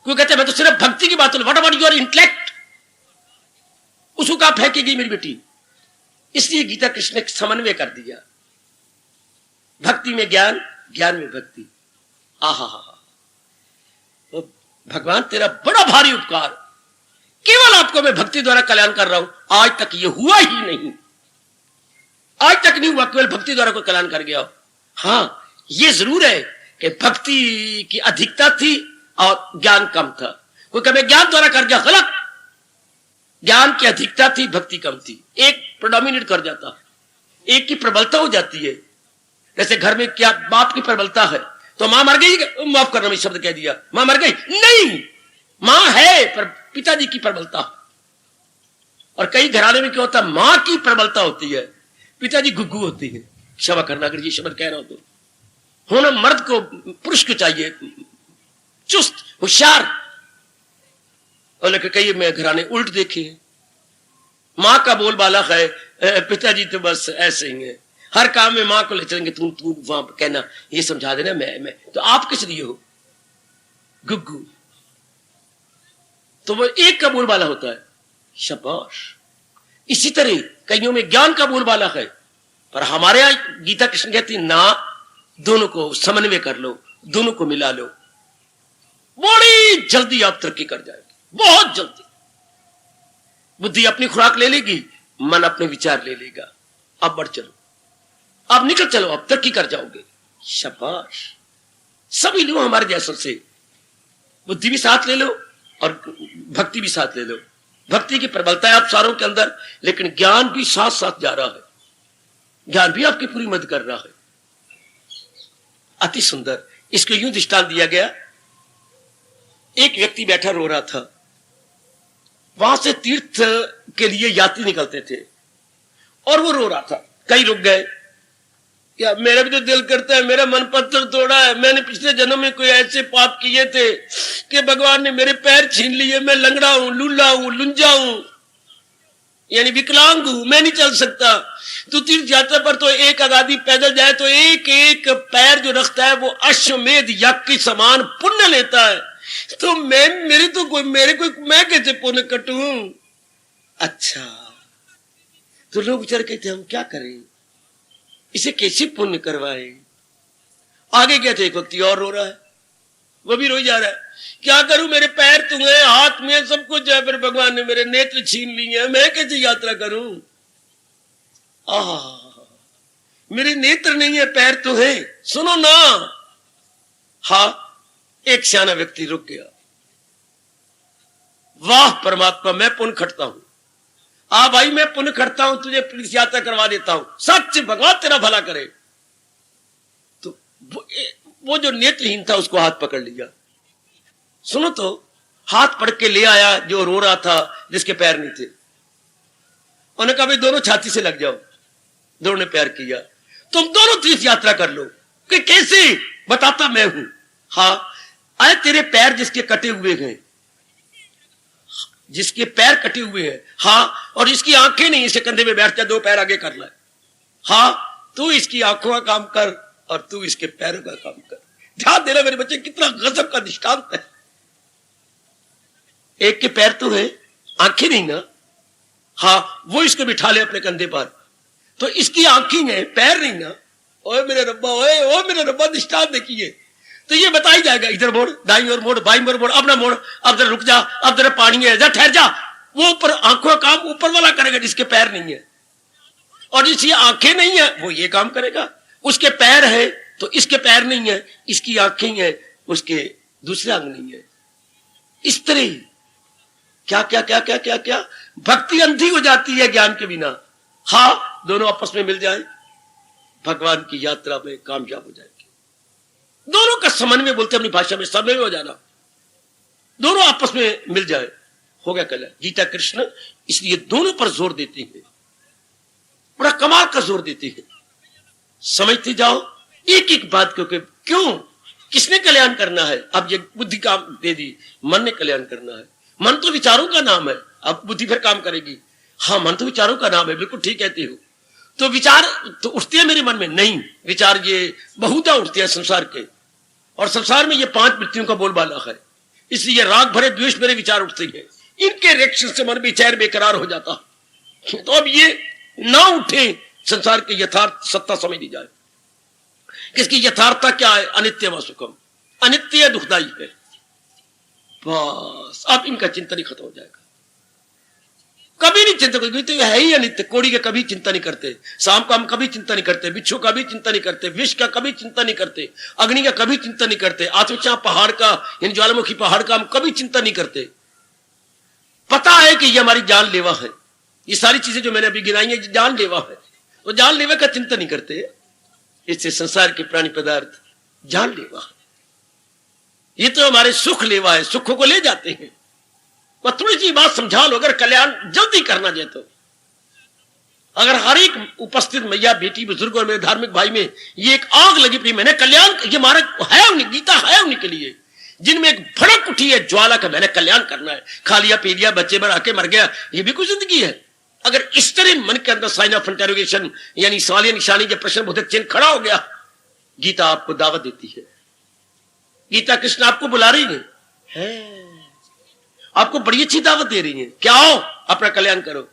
कोई कहते मैं तो सिर्फ भक्ति की बात, व्हाट अबाउट योर इंटेलेक्ट? उसको कहां फेंकेगी मेरी बेटी? इसलिए गीता कृष्ण ने समन्वय कर दिया, भक्ति में ज्ञान, ज्ञान में भक्ति। आहा हा, भगवान तेरा बड़ा भारी उपकार, केवल आपको मैं भक्ति द्वारा कल्याण कर रहा हूं। आज तक ये हुआ ही नहीं, आज तक नहीं हुआ केवल भक्ति द्वारा कोई कल्याण कर गया। हाँ ये जरूर है कि भक्ति की अधिकता थी और ज्ञान कम था। कोई कभी ज्ञान द्वारा कर गया, गलत। ज्ञान की अधिकता थी, भक्ति कम थी। एक प्रोडोमिनेट कर जाता, एक की प्रबलता हो जाती है। जैसे घर में क्या बाप की प्रबलता है तो मां मर गई, माफ करना मैं शब्द कह दिया, मां मर गई नहीं, मां है पर पिताजी की प्रबलता। और कई घराने में क्या होता है, मां की प्रबलता होती है, पिताजी गुग्गू होती है। क्षमा करना अगर ये शब्द कह रहा हूं तो। होना मर्द को, पुरुष को चाहिए चुस्त होशियार। और लेकिन कई मैं घराने उल्ट देखे हैं, मां का बोलबाला है, पिताजी तो बस ऐसे ही है, हर काम में मां को ले चलेंगे, तू वहां कहना, ये समझा देना, मैं तो आप किस लिए हो गुग्गू। तो वो एक का बोलबाला होता है, शाबाश। इसी तरह कईयों में ज्ञान का बोलबाला है, पर हमारे यहां गीता कृष्ण कहती ना, दोनों को समन्वय कर लो, दोनों को मिला लो, बड़ी जल्दी आप तरक्की कर जाएंगे, बहुत जल्दी। बुद्धि अपनी खुराक ले लेगी, मन अपने विचार ले लेगा। अब बढ़ चलो, अब निकल चलो, अब तरक्की कर जाओगे। शाबाश। सभी लो हमारे जैसों से, बुद्धि भी साथ ले लो और भक्ति भी साथ ले लो। भक्ति की प्रबलता है आप सारों के अंदर, लेकिन ज्ञान भी साथ साथ जा रहा है, ज्ञान भी आपकी पूरी मदद कर रहा है। अति सुंदर। इसको यूं दृष्टांत दिया गया, एक व्यक्ति बैठा रो रहा था, वहां से तीर्थ के लिए यात्री निकलते थे और वो रो रहा था। कई रुक गए, क्या मेरा भी तो दिल करता है, मेरा मन पत्थर तोड़ा है। मैंने पिछले जन्म में कोई ऐसे पाप किए थे कि भगवान ने मेरे पैर छीन लिए। मैं लंगड़ा हूं, लूला हूं, लुंजा हूं, यानी विकलांग हूं, मैं नहीं चल सकता। तो तीर्थ यात्रा पर तो एक आदमी पैदल जाए तो एक एक पैर जो रखता है वो अश्वमेध यज्ञ के समान पुण्य लेता है। तो मैं कैसे पुण्य कटूं? अच्छा, तो लोग विचार कहते हम क्या करें, इसे कैसे पुण्य करवाए? आगे क्या थे, एक व्यक्ति और रो रहा है, वो भी रोई जा रहा है। क्या करूं, मेरे पैर तुम्हें, हाथ में सब कुछ है, फिर भगवान ने मेरे नेत्र छीन लिए हैं, मैं कैसे यात्रा करूं? मेरे नेत्र नहीं है, पैर तो है, सुनो ना। हाँ, एक सियाना व्यक्ति रुक गया। वाह परमात्मा, मैं पुण्य खटता हूं। भाई मैं पुण्य करता हूं, तुझे तीर्थ यात्रा करवा देता हूं, सच भगवान तेरा भला करे। तो वो जो नेत्रहीन था उसको हाथ पकड़ लिया। सुनो तो, हाथ पकड़ के ले आया जो रो रहा था, जिसके पैर नहीं थे। उन्होंने कहा भाई दोनों छाती से लग जाओ। दोनों ने पैर किया, तुम दोनों तीर्थ यात्रा कर लो। कि कैसे? बताता मैं हूं। हाँ, आए तेरे पैर जिसके कटे हुए हैं, जिसके पैर कटे हुए हैं, हाँ, और इसकी आंखें नहीं, इसे कंधे में बैठ जा, दो पैर आगे कर ले। हाँ, तू इसकी आंखों का काम कर और तू इसके पैरों का काम कर। ध्यान देना मेरे बच्चे, कितना गजब का दृष्टांत है। एक के पैर तो है, आंखें नहीं ना। हाँ, वो इसको बिठा ले अपने कंधे पर, तो इसकी आंखें हैं, पैर नहीं ना। ओए मेरे रब्बा, ओए मेरे रब्बा, दृष्टांत देखिए। तो ये बताई जाएगा, इधर मोड़, दाईं ओर मोड़, बाईं ओर मोड़, अब ना मोड़, अब जरा रुक जा, अब जरा पानी है, जा ठहर जा। वो ऊपर आंखों का काम ऊपर वाला करेगा जिसके पैर नहीं है, और जिसकी आंखें नहीं है वो ये काम करेगा। उसके पैर है तो इसके पैर नहीं है, इसकी आंखें हैं, उसके दूसरे अंग नहीं है। इस तरह क्या क्या क्या क्या क्या क्या भक्ति अंधी हो जाती है ज्ञान के बिना। हाँ, दोनों आपस में मिल जाए, भगवान की यात्रा में कामयाब हो जाएगी। दोनों का समन्वय बोलते अपनी भाषा में, समन्वय हो जाना, दोनों आपस में मिल जाए, हो गया कल्याण। गीता कृष्ण इसलिए दोनों पर जोर देती है, बड़ा कमाल का जोर देती है। समझते जाओ एक एक बात को, क्यों, किसने कल्याण करना है? अब ये बुद्धि काम दे दी, मन ने कल्याण करना है। मन तो विचारों का नाम है, अब बुद्धि फिर काम करेगी। हाँ, मन तो विचारों का नाम है, बिल्कुल ठीक कहते हो। तो विचार तो उठते हैं मेरे मन में, नहीं, विचार ये बहुधा उठते हैं संसार के, और संसार में ये 5 मृत्युओं का बोलबाला है। इसलिए राग भरे द्वेष मेरे विचार उठते हैं, इनके रिएक्शन से मन बेचैन बेकरार हो जाता। तो अब ये ना उठे, संसार के यथार्थ सत्ता समझ ली जाए। किसकी यथार्थता क्या है? अनित्य व सुखम, अनित्य दुखदाई है। बस अब इनका चिंतन ही खत्म हो जाएगा। कभी नहीं चिंता करेंगे, तो है ही अनित्य। कोड़ी का कभी चिंता नहीं करते, शाम का हम कभी चिंता नहीं करते, बिच्छू का भी चिंता नहीं करते, विष का कभी चिंता नहीं करते, अग्नि का कभी चिंता नहीं करते, आत्मचा पहाड़ का, यानी ज्वालामुखी पहाड़ का हम कभी चिंता नहीं करते। पता है कि ये हमारी जानलेवा है, ये सारी चीजें जो मैंने अभी गिनाई है जानलेवा है, तो जानलेवा का चिंता नहीं करते। इससे संसार के प्राणी पदार्थ जानलेवा है, ये तो हमारे सुख लेवा है, सुखों को ले जाते हैं। और थोड़ी सी बात समझा लो, अगर कल्याण जल्दी करना जाए तो, अगर हर एक उपस्थित मैया, बेटी, बुजुर्ग और मेरे धार्मिक भाई में ये एक आग लगी पड़ी, मैंने कल्याण, ये मार्ग है, गीता है उनके लिए, जिनमें एक भड़क उठी है ज्वाला का, मैंने कल्याण करना है। खा लिया पी लिया, बच्चे भर आके मर गया, ये भी कुछ जिंदगी है। अगर इस तरह मन के अंदर साइन ऑफ इंटरोगेशन, यानी सवालिया निशानी, जब प्रश्न बोधक चिन्ह खड़ा हो गया, गीता आपको दावत देती है। गीता कृष्ण आपको बुला रही है, आपको बड़ी अच्छी दावत दे रही है। क्या आओ अपना कल्याण करो,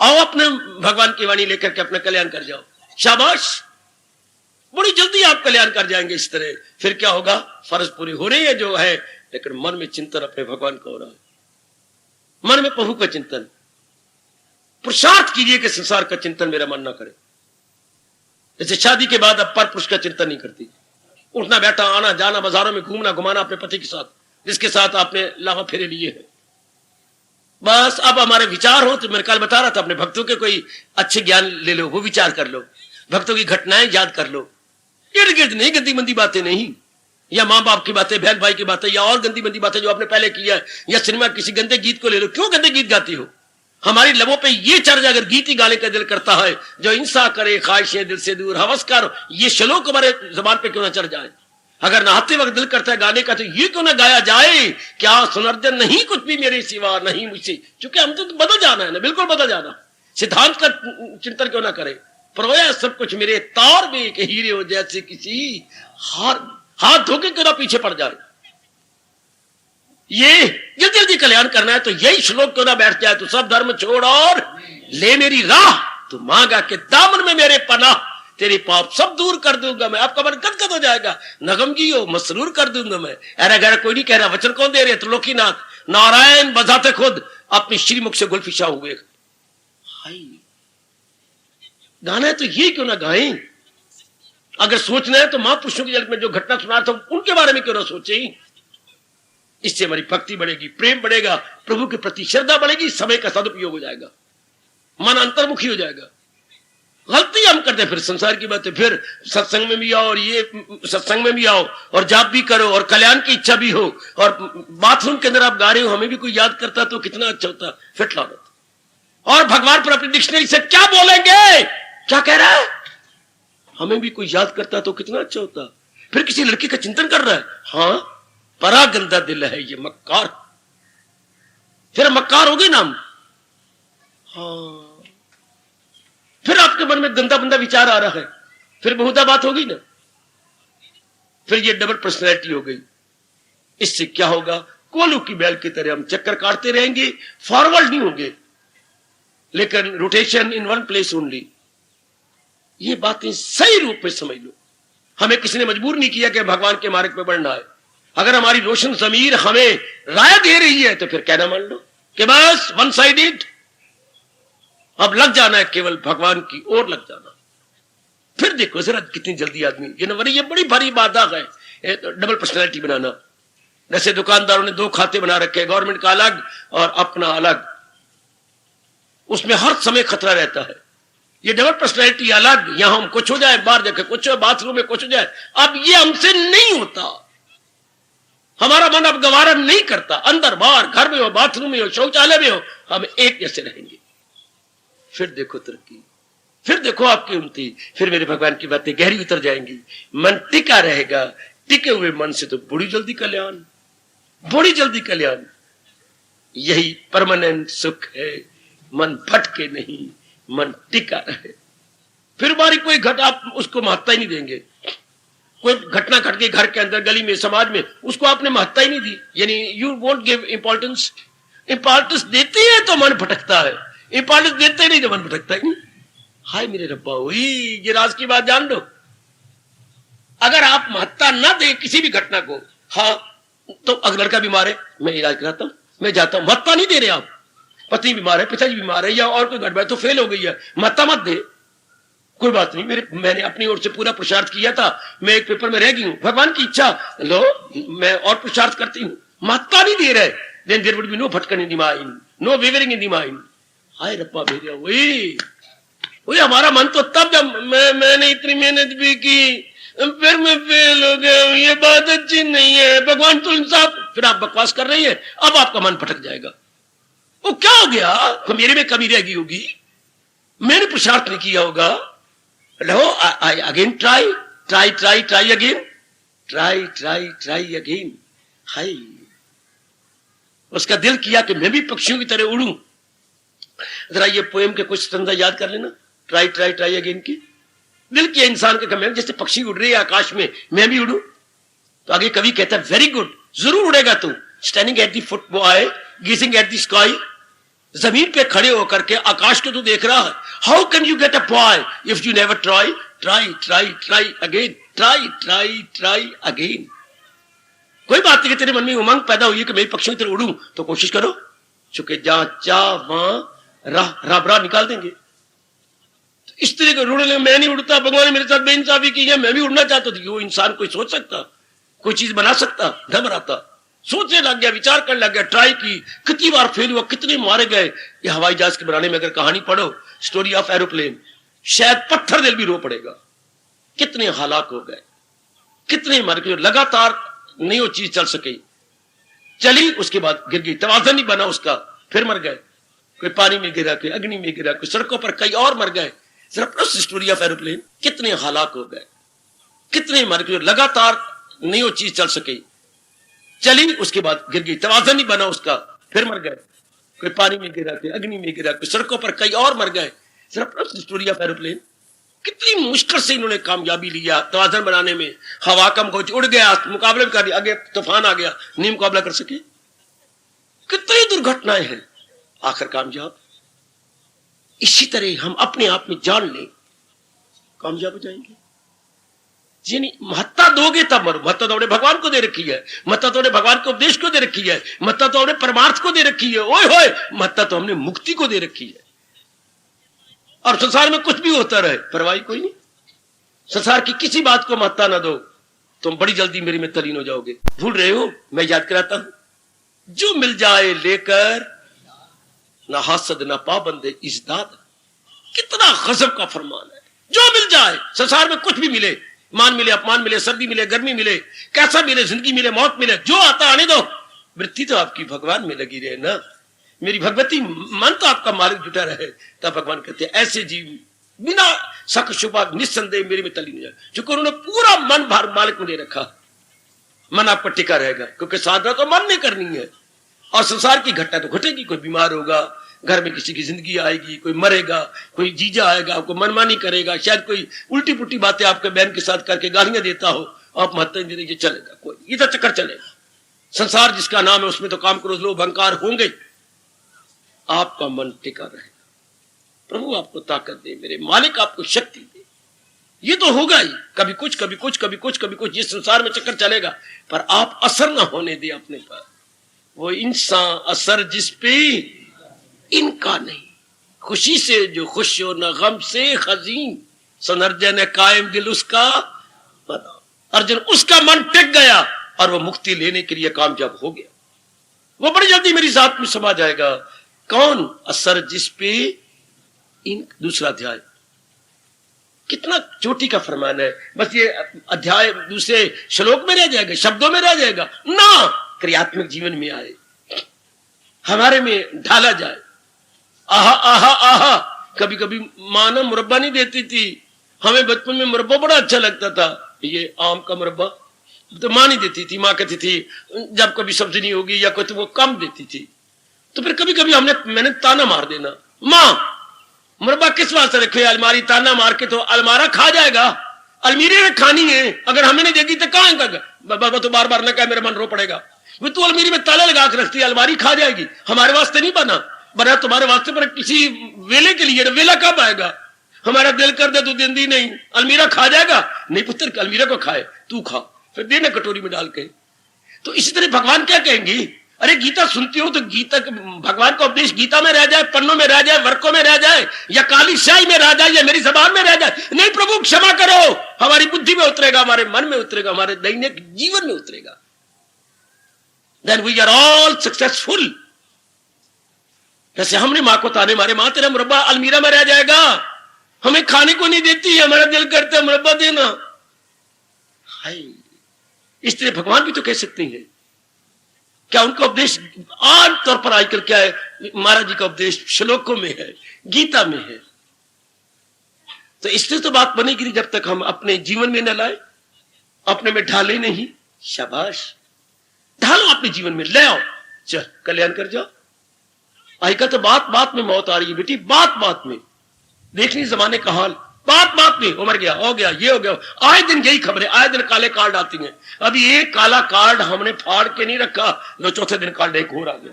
आओ अपने भगवान की वाणी लेकर के अपना कल्याण कर जाओ। शाबाश, बड़ी जल्दी आप कल्याण कर जाएंगे इस तरह। फिर क्या होगा? फर्ज पूरी हो रही है जो है, लेकिन मन में चिंतन अपने भगवान का हो रहा है, मन में प्रभु का चिंतन। पुरुषार्थ कीजिए कि संसार का चिंतन मेरा मन ना करे। जैसे शादी के बाद अब पर पुरुष का चिंतन नहीं करती, उठना बैठा, आना जाना, बाजारों में घूमना घुमाना अपने पति के साथ, जिसके साथ आपने लावा फेरे लिए हैं। बस अब हमारे विचार हो, तो मैंने कल बता रहा था, अपने भक्तों के कोई अच्छे ज्ञान ले लो, वो विचार कर लो, भक्तों की घटनाएं याद कर लो, इर्द गिर्द नहीं, गंदी मंदी बातें नहीं, या माँ बाप की बातें, बहन भाई की बातें, या और गंदी मंदी बातें जो आपने पहले किया है, या सिनेमा किसी गंदे गीत को ले लो। क्यों गंदे गीत गाती हो? हमारी लबों पे ये चर्चा अगर गीत ही गाने का दिल करता है, जो इंसा करे ख्वाहिशें दिल से दूर हवसकार, ये श्लोक हमारे जबान पे क्यों ना चढ़ जाए। अगर नहाते वक्त दिल करता है गाने का, तो ये क्यों ना गाया जाए, क्या सुनर्जन नहीं कुछ भी मेरे सिवा नहीं मुझसे। क्योंकि हम तो बदल जाना है ना, बिल्कुल बदल जाना। सिद्धांत का चिंतन क्यों ना करे, परोया सब कुछ मेरे तार में एक हीरे हो जैसे किसी हाथ धोके क्यों ना पीछे पड़ जाए। ये जल्दी जल्दी कल्याण करना है तो यही श्लोक क्यों ना बैठ जाए। तो सब धर्म छोड़ और ले मेरी राह, तो मांगा के दामन में मेरे पनाह, तेरे पाप सब दूर कर दूंगा मैं। आपका मन गदगद हो जाएगा, नगमगी हो मसरूर कर दूंगा मैं। ऐरा गैरा कोई नहीं कह रहा, वचन कौन दे रहे? त्रिलोकीनाथ नारायण बजाते खुद अपनी श्रीमुख से गुलफिशा हुए। गाना है तो ये क्यों ना गाएं। अगर सोचना है तो महापुरुषों के जन्म में जो घटना सुना था उनके बारे में क्यों ना सोचें। इससे हमारी भक्ति बढ़ेगी, प्रेम बढ़ेगा, प्रभु के प्रति श्रद्धा बढ़ेगी, समय का सदुपयोग हो जाएगा, मन अंतर्मुखी हो जाएगा। गलती हम करते हैं, फिर संसार की बात है, फिर सत्संग में भी आओ और ये सत्संग में भी आओ और जाप भी करो और कल्याण की इच्छा भी हो, और बाथरूम के अंदर आप गा रहे हो, हमें भी कोई याद करता तो कितना अच्छा होता। फिट लागत और भगवान पर अपनी डिक्शनरी से क्या बोलेंगे, क्या कह रहा है, हमें भी कोई याद करता तो कितना अच्छा होता। फिर किसी लड़की का चिंतन कर रहा है, हाँ बड़ा गंदा दिल है ये मक्कार, फिर मक्कार हो गई ना हम। हाँ फिर आपके मन में गंदा बंदा विचार आ रहा है, फिर बहुधा बात होगी ना, फिर ये डबल पर्सनैलिटी हो गई। इससे क्या होगा, कोलू की बैल की तरह हम चक्कर काटते रहेंगे, फॉरवर्ड नहीं होंगे, लेकिन rotation in one place only. ये बातें सही रूप में समझ लो। हमें किसी ने मजबूर नहीं किया कि भगवान के मार्ग पे बढ़ना है। अगर हमारी रोशन जमीर हमें राय दे रही है तो फिर कहना मान लो कि बस वन साइडेड, अब लग जाना है केवल भगवान की ओर लग जाना। फिर देखो जरा कितनी जल्दी आदमी, ये बड़ी भारी बाधा है डबल पर्सनैलिटी बनाना। जैसे दुकानदारों ने दो खाते बना रखे, गवर्नमेंट का अलग और अपना अलग, उसमें हर समय खतरा रहता है। ये डबल पर्सनैलिटी अलग, यहां हम कुछ हो जाए, बाहर जाके कुछ हो, बाथरूम में कुछ हो जाए, अब ये हमसे नहीं होता। हमारा मन अब गवारा नहीं करता, अंदर बाहर, घर में हो, बाथरूम में हो, शौचालय में हो, हम एक जैसे रहेंगे। फिर देखो तरक्की, फिर देखो आपकी उन्नति, फिर मेरे भगवान की बातें गहरी उतर जाएंगी, मन टिका रहेगा। टिके हुए मन से तो बड़ी जल्दी कल्याण, बड़ी जल्दी कल्याण। यही परमानेंट सुख है, मन भटके नहीं, मन टिका रहे। फिर हमारी कोई घटना, आप उसको महत्ता ही नहीं देंगे। कोई घटना घट गई घर के अंदर, गली में, समाज में, उसको आपने महत्ता ही नहीं दी, यानी you won't give importance. Importance देते हैं तो मन भटकता है, इंपॉर्टेंस देते नहीं तो मन भटकता ही नहीं। हाय मेरे रब्बा, ये राज की बात जान लो। अगर आप महत्ता ना दें किसी भी घटना को, हाँ तो अगर लड़का बीमार है मैं इलाज कराता हूं, मैं जाता हूं, महत्ता नहीं दे रहे आप। पत्नी बीमार है, पिताजी बीमार है, या और कोई घटना तो फेल हो गई है, महत्ता मत दे। कोई बात नहीं, मैंने अपनी ओर से पूरा पुरुषार्थ किया था, मैं एक पेपर में रह गई हूं, भगवान की इच्छा, लो मैं और पुरुषार्थ करती हूं। महत्ता नहीं दे रहे, then there would be no Bhatkan in the mind, no wavering in the mind। हाय रब्बा भेजा, वही हमारा मन तो तब जब मैंने इतनी मेहनत भी की, फिर मैं फेल हो गया, ये बात अच्छी नहीं है, भगवान तो इंसाफ। फिर आप बकवास कर रही है, अब आपका मन भटक जाएगा। वो क्या हो गया, तो मेरे में कमी रह गई होगी, मैंने पुरुषार्थ नहीं किया होगा। लो I again try try try try again, try try try again. हाय उसका दिल किया कि मैं भी पक्षियों की तरह उड़ूं। जरा ये पोएम के कुछ स्टंजा याद कर लेना, ट्राई ट्राई ट्राई अगेन की। दिल किया इंसान के कम, जैसे पक्षी उड़ रहे हैं आकाश में, मैं भी उड़ूं। तो आगे कवि कहता है वेरी गुड, जरूर उड़ेगा तू। Standing at the foot boy gazing at the sky, जमीन पे खड़े होकर के आकाश को तू देख रहा है। How can you get a boy if you never try, try try try again, try try try again. कोई बात नहीं कि तेरे मन में उमंग पैदा हुई है कि मैं पक्षियों की तरह उड़ूं, तो कोशिश करो, चूंकि जहां चाह वहां राह निकाल देंगे। तो इस तरह के उड़ने, मैं नहीं उड़ता, भगवान ने मेरे साथ बेइंसाफी की है, मैं भी उड़ना चाहता था। वो इंसान कोई सोच सकता, कोई चीज बना सकता, न बनाता। सोचने लग गया, विचार करने लग गया, ट्राई की, कितनी बार फेल हुआ, कितने मारे गए। ये हवाई जहाज के बनाने में अगर कहानी पढ़ो, स्टोरी ऑफ एरोप्लेन, शायद पत्थर दिल भी रो पड़ेगा। कितने हालात हो गए, कितने मर गए, लगातार नहीं वो चीज चल सकी, चली उसके बाद गिर गई, तवाज़ुन नहीं बना उसका, फिर मर गए। कोई पानी में गिरा, कोई अग्नि में गिरा, कोई सड़कों पर, कई और मर गए। जरा प्लस स्टोरी ऑफ एरोप्लेन, कितने हालात हो गए, कितने मर गए, लगातार नहीं वो चीज चल सकी, चली उसके बाद गिर गई, तवाज़ुन नहीं बना उसका, फिर मर गए। कोई पानी में गिरा, कोई अग्नि में गिरा, कोई सड़कों पर, कई और मर गए। जरा प्लस स्टोरी ऑफ एरोप्लेन, कितनी मुश्किल से इन्होंने कामयाबी लिया तवाज़ुन बनाने में। हवा कम हो, उड़ गया, मुकाबले कर दिया, आगे तूफान आ गया, नहीं मुकाबला कर सके। कितनी दुर्घटनाएं हैं, आखिर कामयाब। इसी तरह हम अपने आप में जान लें, कामयाब हो जाएंगे। यानी महत्ता दोगे तब मरो। महत्ता तो हमने भगवान को दे रखी है, महत्ता तो हमने भगवान के उपदेश को दे रखी है, महत्ता तो हमने परमार्थ को दे रखी है, ओए होए महत्ता तो हमने मुक्ति को दे रखी है। और संसार में कुछ भी होता रहे, परवाही कोई नहीं। संसार की किसी बात को महत्ता ना दो, तुम बड़ी जल्दी मेरे में तलीन हो जाओगे। भूल रहे हो, मैं याद कराता हूं, जो मिल जाए लेकर, ना हासद ना पाबंदे इज़्दाद। कितना गजब का फरमान है। जो मिल जाए, संसार में कुछ भी मिले, मान मिले, अपमान मिले, सर्दी मिले, गर्मी मिले, कैसा मिले, जिंदगी मिले, मौत मिले, जो आता आने दो। वृत्ति तो आपकी भगवान में लगी रहे ना, मेरी भगवती, मन तो आपका मालिक जुटा रहे। तब भगवान कहते हैं ऐसे जीव बिना शक शुबा निस्संदेह मेरे में तलीन हो जाए। चूंकि उन्होंने पूरा मन भार मालिक में दे रखा, मन आपका टिका रहेगा, क्योंकि साधना तो मन में करनी है। और संसार की घटना तो घटेगी, कोई बीमार होगा, घर में किसी की जिंदगी आएगी, कोई मरेगा, कोई जीजा आएगा, आपको मनमानी करेगा, शायद कोई उल्टी पुल्टी बातें आपके बहन के साथ करके गालियां देता हो, आप महत्व दे दीजिए, चलेगा, कोई ये तो चक्कर चलेगा। संसार जिसका नाम है उसमें तो काम क्रोध लोभ अहंकार होंगे, आपका मन टिका रहेगा। प्रभु आपको ताकत दे, मेरे मालिक आपको शक्ति दे। ये तो होगा ही, कभी कुछ कभी कुछ कभी कुछ कभी कुछ, ये संसार में चक्कर चलेगा, पर आप असर ना होने दे अपने पर। वो इंसान असर जिस पे इनका नहीं, खुशी से जो खुश हो, न गम से खजीन, सनर्जन है कायम दिल उसका बना। अर्जुन उसका मन टिक गया और वो मुक्ति लेने के लिए कामयाब हो गया। वो बड़ी जल्दी मेरी जात में समा जाएगा। कौन? असर जिस पे इन। दूसरा अध्याय, कितना चोटी का फरमान है। बस ये अध्याय दूसरे श्लोक में रह जाएगा, शब्दों में रह जाएगा ना, क्रियात्मक जीवन में आए, हमारे में ढाला जाए। आहा आहा आहा। कभी कभी माँ ना मुरब्बा नहीं देती थी, हमें बचपन में मुरब्बा बड़ा अच्छा लगता था, ये आम का मुरब्बा, तो माँ नहीं देती थी। माँ कहती थी जब कभी सब्जी नहीं होगी या कोई, तो वो कम देती थी। तो फिर कभी कभी मैंने ताना मार देना, माँ मुरब्बा किस वास्ते रखे अलमारी, ताना मार के तो अलमारा खा जाएगा, अलमीरे में खानी है, अगर हमें नहीं देगी तो कहां का। बाबा तो बार बार ना कहे, मेरा मन रो पड़ेगा। वो तू अलमीरी में ताला लगा के रखती है, अलमारी खा जाएगी, हमारे वास्ते नहीं बना तुम्हारे वास्ते, पर किसी वेले के लिए। वेला कब आएगा? हमारा दिल कर दे तो दिन दी नहीं, अलमीरा खा जाएगा। नहीं पुत्र, अलमीरा को खाए, तू खा, फिर देना कटोरी में डाल के। तो इसी तरह भगवान क्या कहेंगी, अरे गीता सुनती हो तो गीता, भगवान का उपदेश गीता में रह जाए, पन्नों में रह जाए, वर्कों में रह जाए, या काली शाही में रह जाए, या मेरी जबान में रह जाए। नहीं प्रभु क्षमा करो, हमारी बुद्धि में उतरेगा, हमारे मन में उतरेगा, हमारे दैनिक जीवन में उतरेगा। Then we are all successful. जैसे हमने माँ को ताने मारे, माँ तेरा मुरब्बा अलमीरा में रह जाएगा, हमें खाने को नहीं देती है, हमारा दिल करता है मुरब्बा देना। हाय, इस तरह भगवान भी तो कह सकते हैं। क्या उनका उपदेश आम तौर पर आजकल क्या है, महाराज जी का उपदेश श्लोकों में है, गीता में है। तो इससे तो बात बनेगी जब तक हम अपने जीवन में न लाए, अपने में ढाले नहीं। शाबाश, ढालो अपने जीवन में, ले आओ, चल कल्याण कर जाओ। आजकल तो बात बात में मौत आ रही है बेटी, बात बात में। देख ली जमाने का हाल, बात बात में वो मर गया, हो गया, ये हो गया, आए दिन यही खबरें, आए दिन काले कार्ड आती हैं। अभी एक काला कार्ड हमने फाड़ के नहीं रखा, जो चौथे दिन कार्ड एक और आ गया,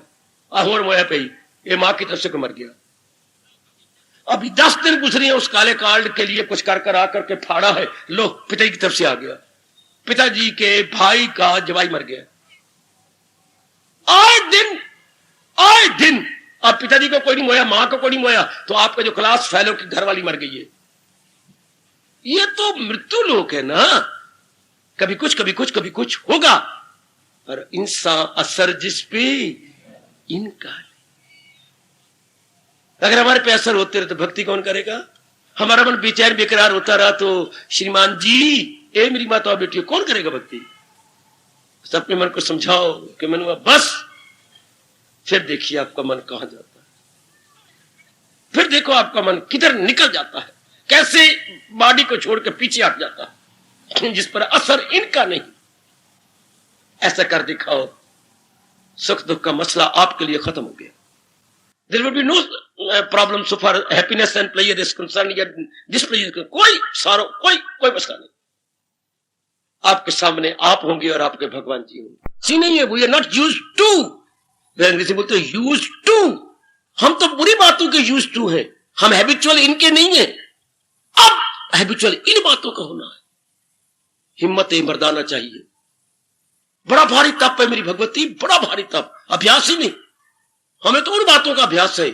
और मोया पे ही ये माँ की तरफ से मर गया। अभी 10 दिन गुजरे हैं, उस काले कार्ड के लिए कुछ कर आकर के फाड़ा है, लो पिताजी की तरफ से आ गया, पिताजी के भाई का जवाई मर गया। आए दिन अब पिताजी को कोई नहीं मोया, मां को कोई नहीं मोया, तो आपका जो क्लास फेलो की घरवाली मर गई है। ये तो मृत्यु लोक है ना, कभी कुछ कभी कुछ कभी कुछ होगा, पर इंसान असर जिस पे इनका। अगर हमारे पे असर होते रहे तो भक्ति कौन करेगा? हमारा मन बेचैन बेकरार होता रहा तो श्रीमान जी, ए मेरी माता बेटियों, कौन करेगा भक्ति? अपने मन को समझाओ कि मनुआ बस, फिर देखिए आपका मन कहां जाता है। फिर देखो आपका मन किधर निकल जाता है, कैसे बॉडी को छोड़ के पीछे हट जाता है, जिस पर असर इनका नहीं। ऐसा कर दिखाओ, सुख दुख का मसला आपके लिए खत्म हो गया। There will be no problem so far happiness and pleasure is concerned या displeasure, कोई सारो कोई मसला नहीं। आपके सामने आप होंगे और आपके भगवान जी होंगे। सी नहीं है, we are not used to, अंग्रेजी बोलते हैं used to, हम तो बुरी बातों के used to हैं, हम हैबिचुअल इनके नहीं है। अब हैबिचुअल इन बातों का होना है। हिम्मत मर्दाना चाहिए। बड़ा भारी तप है मेरी भगवती, बड़ा भारी तप, अभ्यास ही नहीं, हमें तो उन बातों का अभ्यास है।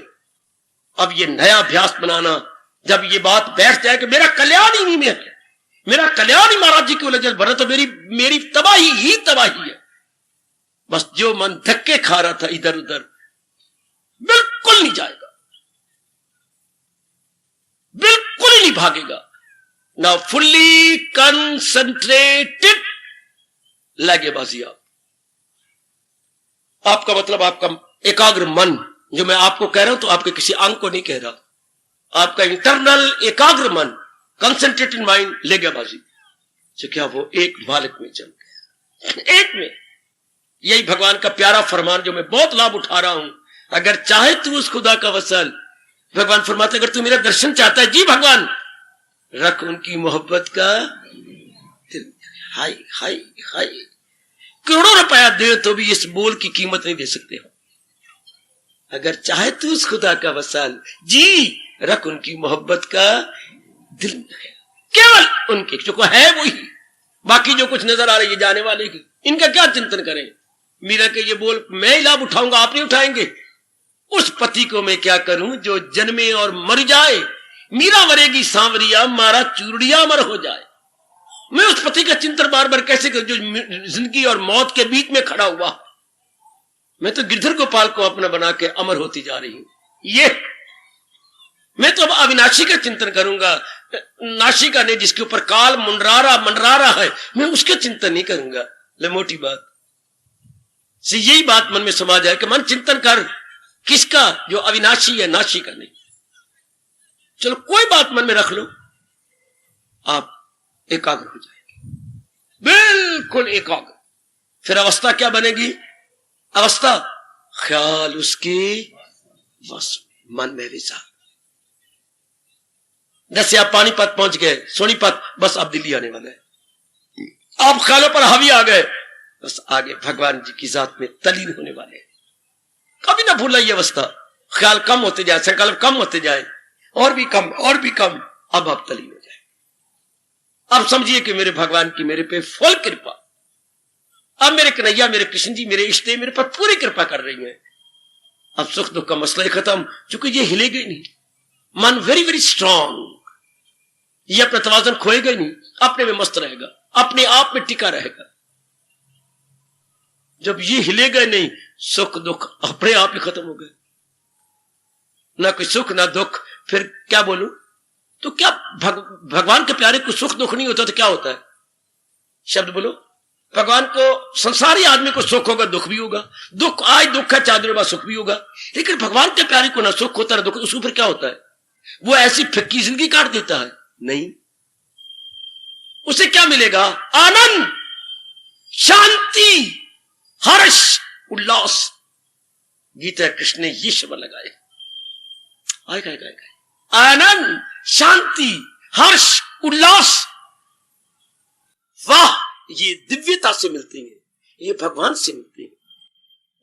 अब ये नया अभ्यास बनाना, जब ये बात बैठ जाए कि मेरा कल्याण इन्हीं में है, मेरा कल्याण ही महाराज जी की वजह से, तो मेरी तबाही ही तबाही है। बस जो मन धक्के खा रहा था इधर उधर, बिल्कुल नहीं जाएगा, बिल्कुल ही नहीं भागेगा। नाउ फुल्ली कंसंट्रेटेड, लगे बाजी आपका मतलब आपका एकाग्र मन, जो मैं आपको कह रहा हूं तो आपके किसी अंग को नहीं कह रहा, आपका इंटरनल एकाग्र मन, कंसंट्रेटेड माइंड ले गया बाजी। तो क्या वो एक मालिक में चल गया, एक में। यही भगवान का प्यारा फरमान जो मैं बहुत लाभ उठा रहा हूं, अगर चाहे तू उस खुदा का वसल, भगवान फरमाते अगर तू मेरा दर्शन चाहता है, जी भगवान, रख उनकी मोहब्बत का दिल। हाय हाय हाय, करोड़ों रुपया दे तो भी इस बोल की कीमत नहीं दे सकते हो। अगर चाहे तू उस खुदा का वसाल, जी रख उनकी मोहब्बत का दिल, केवल उनके जो है वही, बाकी जो कुछ नजर आ रही है जाने वाले की, इनका क्या चिंतन करें। मीरा के ये बोल मैं ही लाभ उठाऊंगा, आप नहीं उठाएंगे। उस पति को मैं क्या करूं जो जन्मे और मर जाए, मीरा मरेगी सांवरिया, मारा चूड़िया अमर हो जाए। मैं उस पति का चिंतन बार बार कैसे करूं जो जिंदगी और मौत के बीच में खड़ा हुआ। मैं तो गिरधर गोपाल को अपना बना के अमर होती जा रही हूं। ये मैं तो अब अविनाशी का चिंतन करूंगा, नाशी का नहीं, जिसके ऊपर काल मंडरा रहा है, मैं उसके चिंतन नहीं करूंगा। ले मोटी बात से यही बात मन में समा जाए कि मन चिंतन कर किसका, जो अविनाशी है, नाशी का नहीं। चलो कोई बात मन में रख लो, आप एकाग्र हो जाएंगे, बिल्कुल एकाग्र। फिर अवस्था क्या बनेगी? अवस्था ख्याल उसके वश में, मन में विचार। जैसे आप पानीपत पहुंच गए, सोनीपत, बस आप दिल्ली आने वाले हैं, आप ख्यालों पर हावी आ गए, बस आगे भगवान जी की जात में तलीन होने वाले हैं। कभी ना भूला ये अवस्था, ख्याल कम होते जाए, संकल्प कम होते जाए, और भी कम और भी कम, अब आप तलीन हो जाए। अब समझिए कि मेरे भगवान की मेरे पे फुल कृपा, अब मेरे कन्हैया, मेरे कृष्ण जी, मेरे इष्टे मेरे पर पूरी कृपा कर रही हैं। अब सुख दुख का मसला ही खत्म, चूंकि ये हिलेगा ही नहीं, मन वेरी वेरी स्ट्रांग, ये अपना तवाज़ुन खोएगा ही नहीं, अपने में मस्त रहेगा, अपने आप में टिका रहेगा। जब ये हिलेगा नहीं, सुख दुख अपने आप ही खत्म हो गए, ना कोई सुख ना दुख। फिर क्या बोलूं, तो क्या भगवान के प्यारे को सुख दुख नहीं होता तो क्या होता है? शब्द बोलो। भगवान को, संसारी आदमी को सुख होगा, दुख भी होगा, दुख आज दुख है, 4 दिन बाद सुख भी होगा। लेकिन भगवान के प्यारे को ना सुख होता ना दुख, उसके ऊपर क्या होता है? वो ऐसी फिक्की जिंदगी काट देता है? नहीं, उसे क्या मिलेगा? आनंद, शांति, हर्ष, उल्लास। गीता कृष्ण ने ये शब्द लगाए, आनंद, शांति, हर्ष, उल्लास। वाह, ये दिव्यता से मिलते हैं, ये भगवान से मिलते हैं।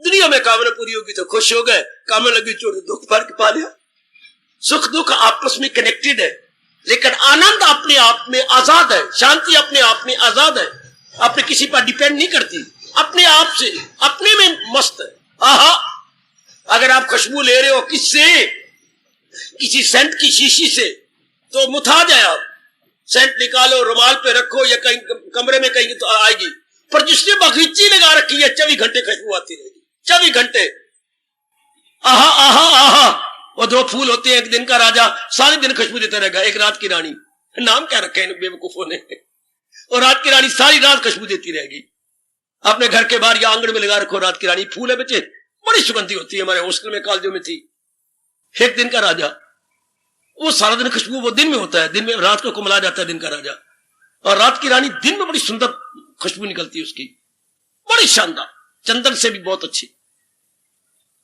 दुनिया में कामना पूरी होगी तो खुश हो गए, कामना लगी चोट दुख भर के पा लिया। सुख दुख आपस में कनेक्टेड है, लेकिन आनंद अपने आप में आजाद है, शांति अपने आप में आजाद है, अपने किसी पर डिपेंड नहीं करती, अपने आप से, अपने में मस्त है। आहा, अगर आप खुशबू ले रहे हो किससे? किसी सेंट की शीशी से, तो मुथा जाए आप, सेंट निकालो, रुमाल पे रखो या कहीं कमरे में कहीं तो आएगी। पर जिसने बगीची लगा रखी है, 24 घंटे खुशबू आती रहेगी, 24 घंटे। आहा आहा आहा, वो 2 फूल होते हैं, एक दिन का राजा सारे दिन खुशबू देता रहेगा, एक रात की रानी, नाम क्या रखे इन बेवकूफों ने, और रात की रानी सारी रात खुशबू देती रहेगी। अपने घर के बाहर या आंगन में लगा रखो रात की रानी, फूल है बच्चे, बड़ी सुगंधी होती है, हमारे हॉस्टल में कॉलेजों में थी। एक दिन का राजा वो सारा दिन खुशबू वो दिन में होता है, दिन में रात को कुमला जाता है दिन का राजा, और रात की रानी दिन में बड़ी सुंदर खुशबू निकलती है उसकी, बड़ी शानदार, चंदन से भी बहुत अच्छी।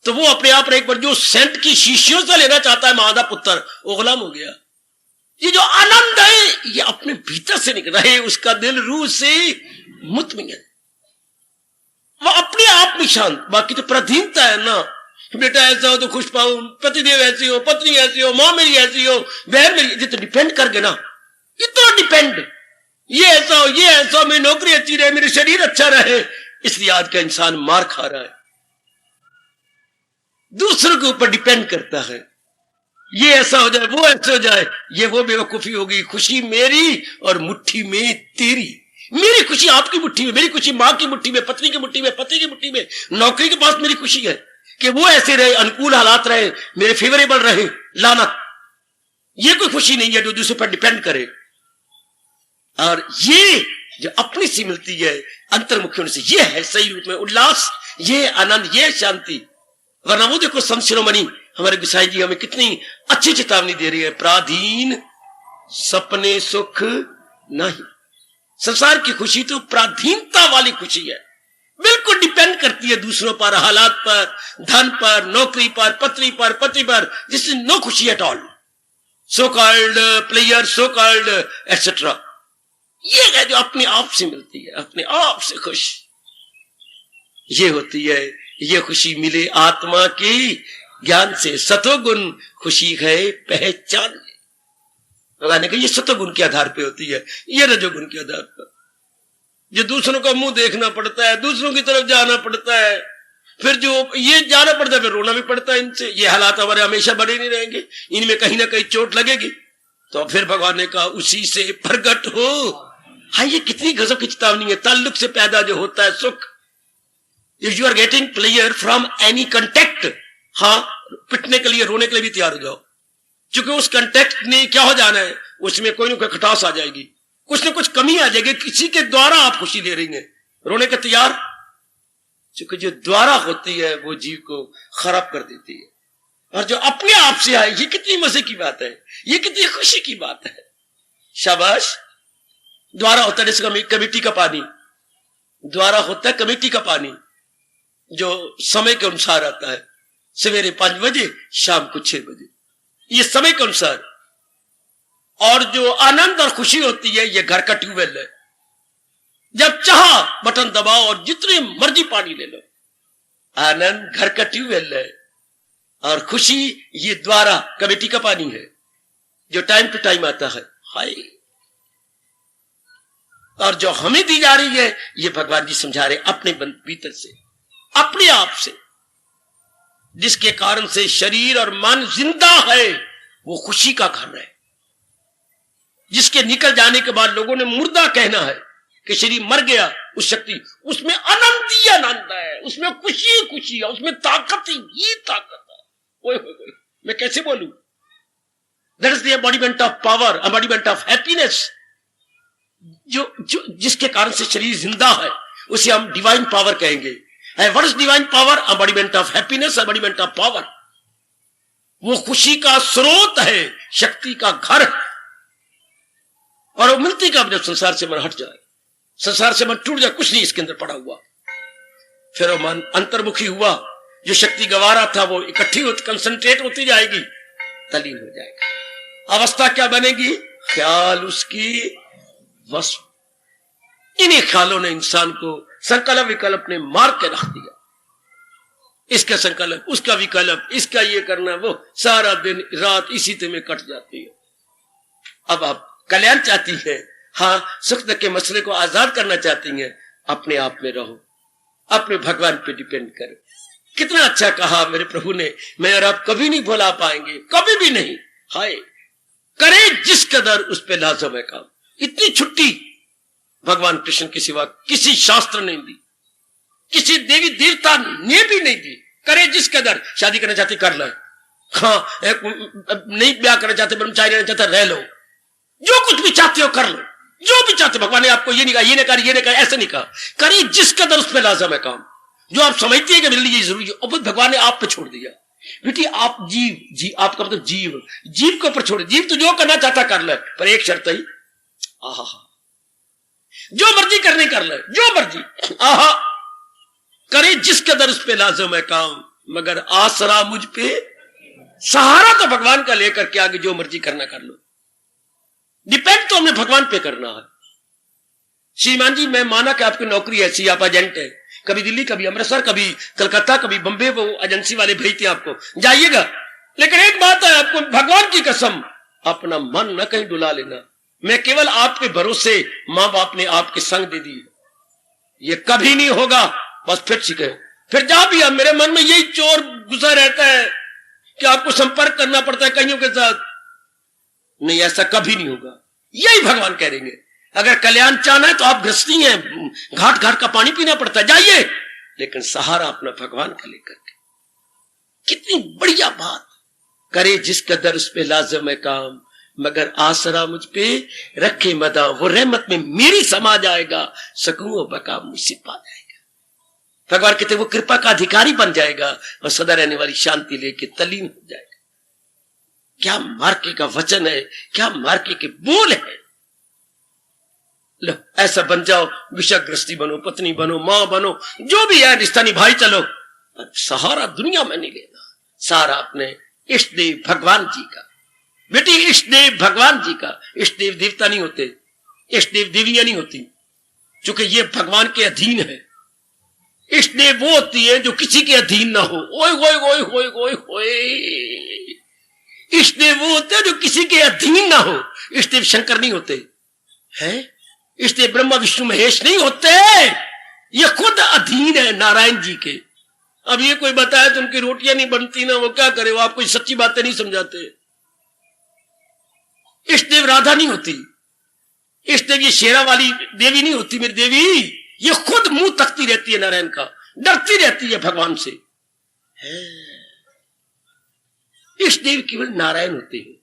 तो वो अपने आप एक बार जो सेंट की शीशियों से लेना चाहता है महादा पुत्र, वो गुलाम हो गया। ये जो आनंद है ये अपने भीतर से निकल रहा है, उसका दिल रूह से मुतमिन है, वो अपने आप में शांत। बाकी तो पराधीनता है ना, बेटा ऐसा हो तो खुश पाऊं, पतिदेव ऐसी हो, पत्नी ऐसी हो, मां मेरी ऐसी हो, बहन मेरी, ये तो डिपेंड कर गए ना, इतना डिपेंड, ये ऐसा हो, ये ऐसा हो, मेरी नौकरी अच्छी रहे, मेरे शरीर अच्छा रहे, इसलिए आज का इंसान मार खा रहा है, दूसरों के ऊपर डिपेंड करता है, ये ऐसा हो जाए, वो ऐसा हो जाए, ये वो बेवकूफी होगी। खुशी मेरी और मुट्ठी में तेरी, मेरी खुशी आपकी मुट्ठी में, मेरी खुशी मां की मुट्ठी में, पत्नी की मुट्ठी में, पति की मुट्ठी में, नौकरी के पास मेरी खुशी है कि वो ऐसे रहे, अनुकूल हालात रहे, मेरे फेवरेबल रहे, लानत, ये कोई खुशी नहीं है जो दूसरे पर डिपेंड करे। और ये जो अपनी सी मिलती है अंतर्मुखी होने से, ये है सही रूप में उल्लास, ये आनंद, ये शांति। वरना वो देखो संत शिरोमणि हमारे गोसाई जी हमें कितनी अच्छी चेतावनी दे रही है, पराधीन सपने सुख नहीं। संसार की खुशी तो पराधीनता वाली खुशी है, बिल्कुल डिपेंड करती है दूसरों पर, हालात पर, धन पर, नौकरी पर, पत्नी पर, पति पर, जिससे नो खुशी at all, so called player, so called etcetera. ये है जो अपने आप से मिलती है, अपने आप से खुश ये होती है। ये खुशी मिले आत्मा के ज्ञान से, सतोगुण खुशी है पहचान। भगवान ने कहा ये सतोगुण के आधार पे होती है, ये रजोगुण के आधार पर जो दूसरों का मुंह देखना पड़ता है, दूसरों की तरफ जाना पड़ता है, फिर जो ये जाना पड़ता है, फिर रोना भी पड़ता है इनसे। ये हालात हमारे हमेशा बने नहीं रहेंगे, इनमें कहीं ना कहीं चोट लगेगी। तो फिर भगवान ने कहा उसी से प्रगट हो। हाँ, ये कितनी गजब की चेतावनी है। ताल्लुक से पैदा जो होता है सुख, if you are getting player from any contact, हाँ पिटने के लिए, रोने के लिए भी तैयार हो जाओ, क्योंकि उस कंटेक्ट ने क्या हो जाना है, उसमें कोई ना कोई खटास आ जाएगी, कुछ ना कुछ कमी आ जाएगी, किसी के द्वारा आप खुशी दे रही हैं, रोने के तैयार, क्योंकि जो द्वारा होती है वो जीव को खराब कर देती है। और जो अपने आप से आए, ये कितनी मजे की बात है, ये कितनी खुशी की बात है। शाबाश। द्वारा होता है जैसे कमेटी का पानी, द्वारा होता है कमेटी का पानी जो समय के अनुसार आता है, सवेरे 5 बजे, शाम को 6 बजे, ये समय के अनुसार। और जो आनंद और खुशी होती है, ये घर का ट्यूबवेल है, जब चाह बटन दबाओ और जितने मर्जी पानी ले लो। आनंद घर का ट्यूबवेल है, और खुशी ये द्वारा कमेटी का पानी है जो टाइम टू टाइम आता है। हाय। और जो हमें दी जा रही है, ये भगवान जी समझा रहे अपने भीतर से, अपने आप से, जिसके कारण से शरीर और मन जिंदा है, वो खुशी का घर है। जिसके निकल जाने के बाद लोगों ने मुर्दा कहना है कि शरीर मर गया, उस शक्ति, उसमें आनंद ही आनंद है, उसमें खुशी खुशी है, उसमें ताकत ही ताकत है। ओए मैं कैसे बोलूं? That is the embodiment of power, embodiment of happiness. जो जिसके कारण से शरीर जिंदा है, उसे हम डिवाइन पावर कहेंगे। What is divine power? Embodiment of happiness, embodiment of power. वो खुशी का स्रोत है, शक्ति का घर है। और वो मिलती कब? जब संसार से मन हट जाए, संसार से मन टूट जाए, कुछ नहीं इसके अंदर पड़ा हुआ, फिर वो मन अंतर्मुखी हुआ, जो शक्ति गवा रहा था वो इकट्ठी कंसंट्रेट होती जाएगी, तलीन हो जाएगा। अवस्था क्या बनेगी? ख्याल उसकी वश। इन्हीं ख्यालों ने इंसान को संकल्प विकल्प ने मार के रख दिया। इसका संकल्प, उसका विकल्प, इसका ये करना, वो सारा दिन रात इसी में कट जाती है। अब आप कल्याण चाहती है, हाँ सुख दुख के मसले को आजाद करना चाहती हैं, अपने आप में रहो, अपने भगवान पे डिपेंड करो। कितना अच्छा कहा मेरे प्रभु ने, मैं और आप कभी नहीं भुला पाएंगे, कभी भी नहीं। हाय, करे जिस कदर उस पे लाजम है काम। इतनी छुट्टी भगवान कृष्ण के सिवा किसी शास्त्र ने दी, किसी देवी देवता ने भी नहीं दी। करे जिस कदर, शादी करना चाहते कर लो, हाँ नहीं ब्याह करना चाहते, ब्रह्मचारी रहना चाहते रह लो, जो कुछ भी चाहते हो कर लो, जो भी चाहते। भगवान ने आपको ये नहीं कहा, ये नहीं कर, ये नहीं कर, ऐसे नहीं कहा। करे जिस कदर उस पे लाजम है काम। जो आप समझती है कि मेरे लिए जरूरी है, और भगवान ने आप पे छोड़ दिया। बेटी आप जी आपका मतलब जीव, जीव के ऊपर छोड़े, जीव तो जो करना चाहता कर ले, पर एक शर्त ही, आहा, जो मर्जी करने कर ले, जो मर्जी, आहा, करे जिस कदर उस पे लाजम है काम, मगर आसरा मुझ पे, सहारा तो भगवान का लेकर के आगे जो मर्जी करना कर लो, डिपेंड तो हमें भगवान पे करना है। श्रीमान जी, मैं माना कि आपकी नौकरी ऐसी, आप एजेंट है, कभी दिल्ली, कभी अमृतसर, कभी कलकत्ता, कभी बंबई, वो एजेंसी वाले भेजते हैं आपको, जाइएगा, लेकिन एक बात है, आपको भगवान की कसम अपना मन न कहीं डुला लेना। मैं केवल आपके भरोसे, मां बाप ने आपके संग दे दी, ये कभी नहीं होगा, बस फिर सीखे, फिर जा भी अब मेरे मन में यही चोर घुसा रहता है कि आपको संपर्क करना पड़ता है कईयों के साथ, नहीं ऐसा कभी नहीं होगा, यही भगवान कह रहे हैं। अगर कल्याण चाहना है तो आप गृहस्थी हैं, घाट घाट का पानी पीना पड़ता है, जाइए, लेकिन सहारा अपना भगवान का लेकर के। कितनी बढ़िया बात, करे जिस कदर उस पे लाजम है काम, मगर आसरा मुझ पे रखे मदा, वो रहमत में मेरी समा जाएगा, सकूं बका मुझसे पा जाएगा। भगवान कहते वो कृपा का अधिकारी बन जाएगा और सदा रहने वाली शांति लेके तल्लीन हो जाएगा। क्या मार्के का वचन है, क्या मार्के के बोल है। लो ऐसा बन जाओ, विषयग्रस्ती बनो, पत्नी बनो, मां बनो, जो भी है रिश्ता निभाई चलो, सहारा दुनिया में नहीं लेना, सारा अपने इष्ट देव भगवान जी का। बेटी इष्ट देव भगवान जी का, इष्ट देव देवता नहीं होते, इष्ट देव देवियां नहीं होती, क्योंकि ये भगवान के अधीन है। इष्ट देव वो होती है जो किसी के अधीन ना हो। ओए ओए ओए ओए ओए ओए, इष्ट देव वो होते हैं जो किसी के अधीन ना हो। इष्ट देव शंकर नहीं होते हैं, इष्ट देव ब्रह्मा विष्णु महेश नहीं होते, ये खुद अधीन है नारायण जी के। अब ये कोई बताए तो उनकी रोटियां नहीं बनती ना, वो क्या करे, वो आपको सच्ची बातें नहीं समझाते। इष्ट देव राधा नहीं होती, इष्ट देव ये शेरा वाली देवी नहीं होती मेरी देवी, ये खुद मुंह तकती रहती है नारायण का, डरती रहती है भगवान से। इष्ट देव केवल नारायण होते हैं।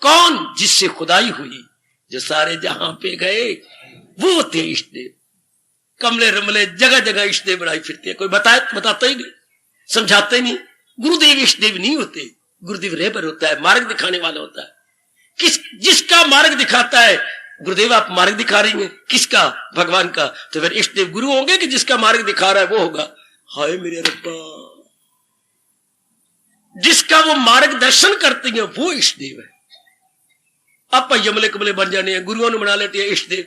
कौन? जिससे खुदाई हुई, जो सारे जहां पे गए, वो होते इष्ट देव। कमले रमले जगह जगह इष्ट देव बनाई फिरते हैं, कोई बताता ही नहीं, समझाते ही नहीं। गुरुदेव इष्ट देव नहीं होते, गुरुदेव रहबर होता है, मार्ग दिखाने वाला होता है। जिसका मार्ग दिखाता है, गुरुदेव आप मार्ग दिखा रही हैं, किसका? भगवान का। तो फिर इष्ट देव गुरु होंगे कि जिसका मार्ग दिखा रहा है वो होगा। हाय मेरे रब्बा, जिसका वो मार्गदर्शन करती है वो इष्ट देव है। आप यमले कमले बन जाने हैं, गुरुओं ने बना लेते हैं इष्ट देव।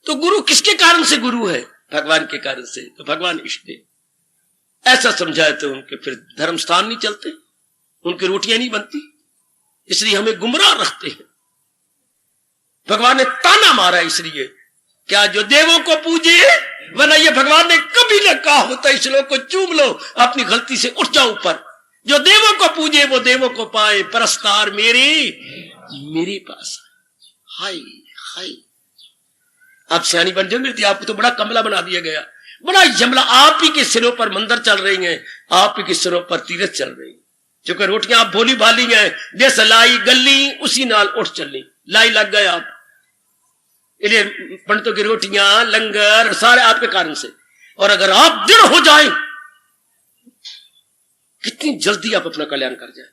तो गुरु किसके कारण से गुरु है? भगवान के कारण से। तो भगवान इष्ट देव ऐसा समझाए तो उनके फिर धर्म स्थान नहीं चलते, उनकी रोटियां नहीं बनती, इसलिए हमें गुमराह रखते हैं। भगवान ने ताना मारा इसलिए, क्या जो देवों को पूजे, वरना ये भगवान ने कभी न कहा होता इस लोग को चूम लो, अपनी गलती से उठ जाओ ऊपर। जो देवों को पूजे वो देवों को पाए, परस्तार मेरे पास। हाय हाय, आप सियानी बन जाओ, आपको तो बड़ा कमला बना दिया गया, बड़ा यमला। आप ही के सिरों पर मंदिर चल रही हैं, आप ही के सिरों पर तीरथ चल रही हैं। क्योंकि रोटियां आप भोली भाली हैं, जैसे लाई गली उसी नाल उठ चलनी, लाई लग गए आप। इसलिए पंडितों की रोटियां लंगर सारे आपके कारण से। और अगर आप दृढ़ हो जाए, कितनी जल्दी आप अपना कल्याण कर जाए,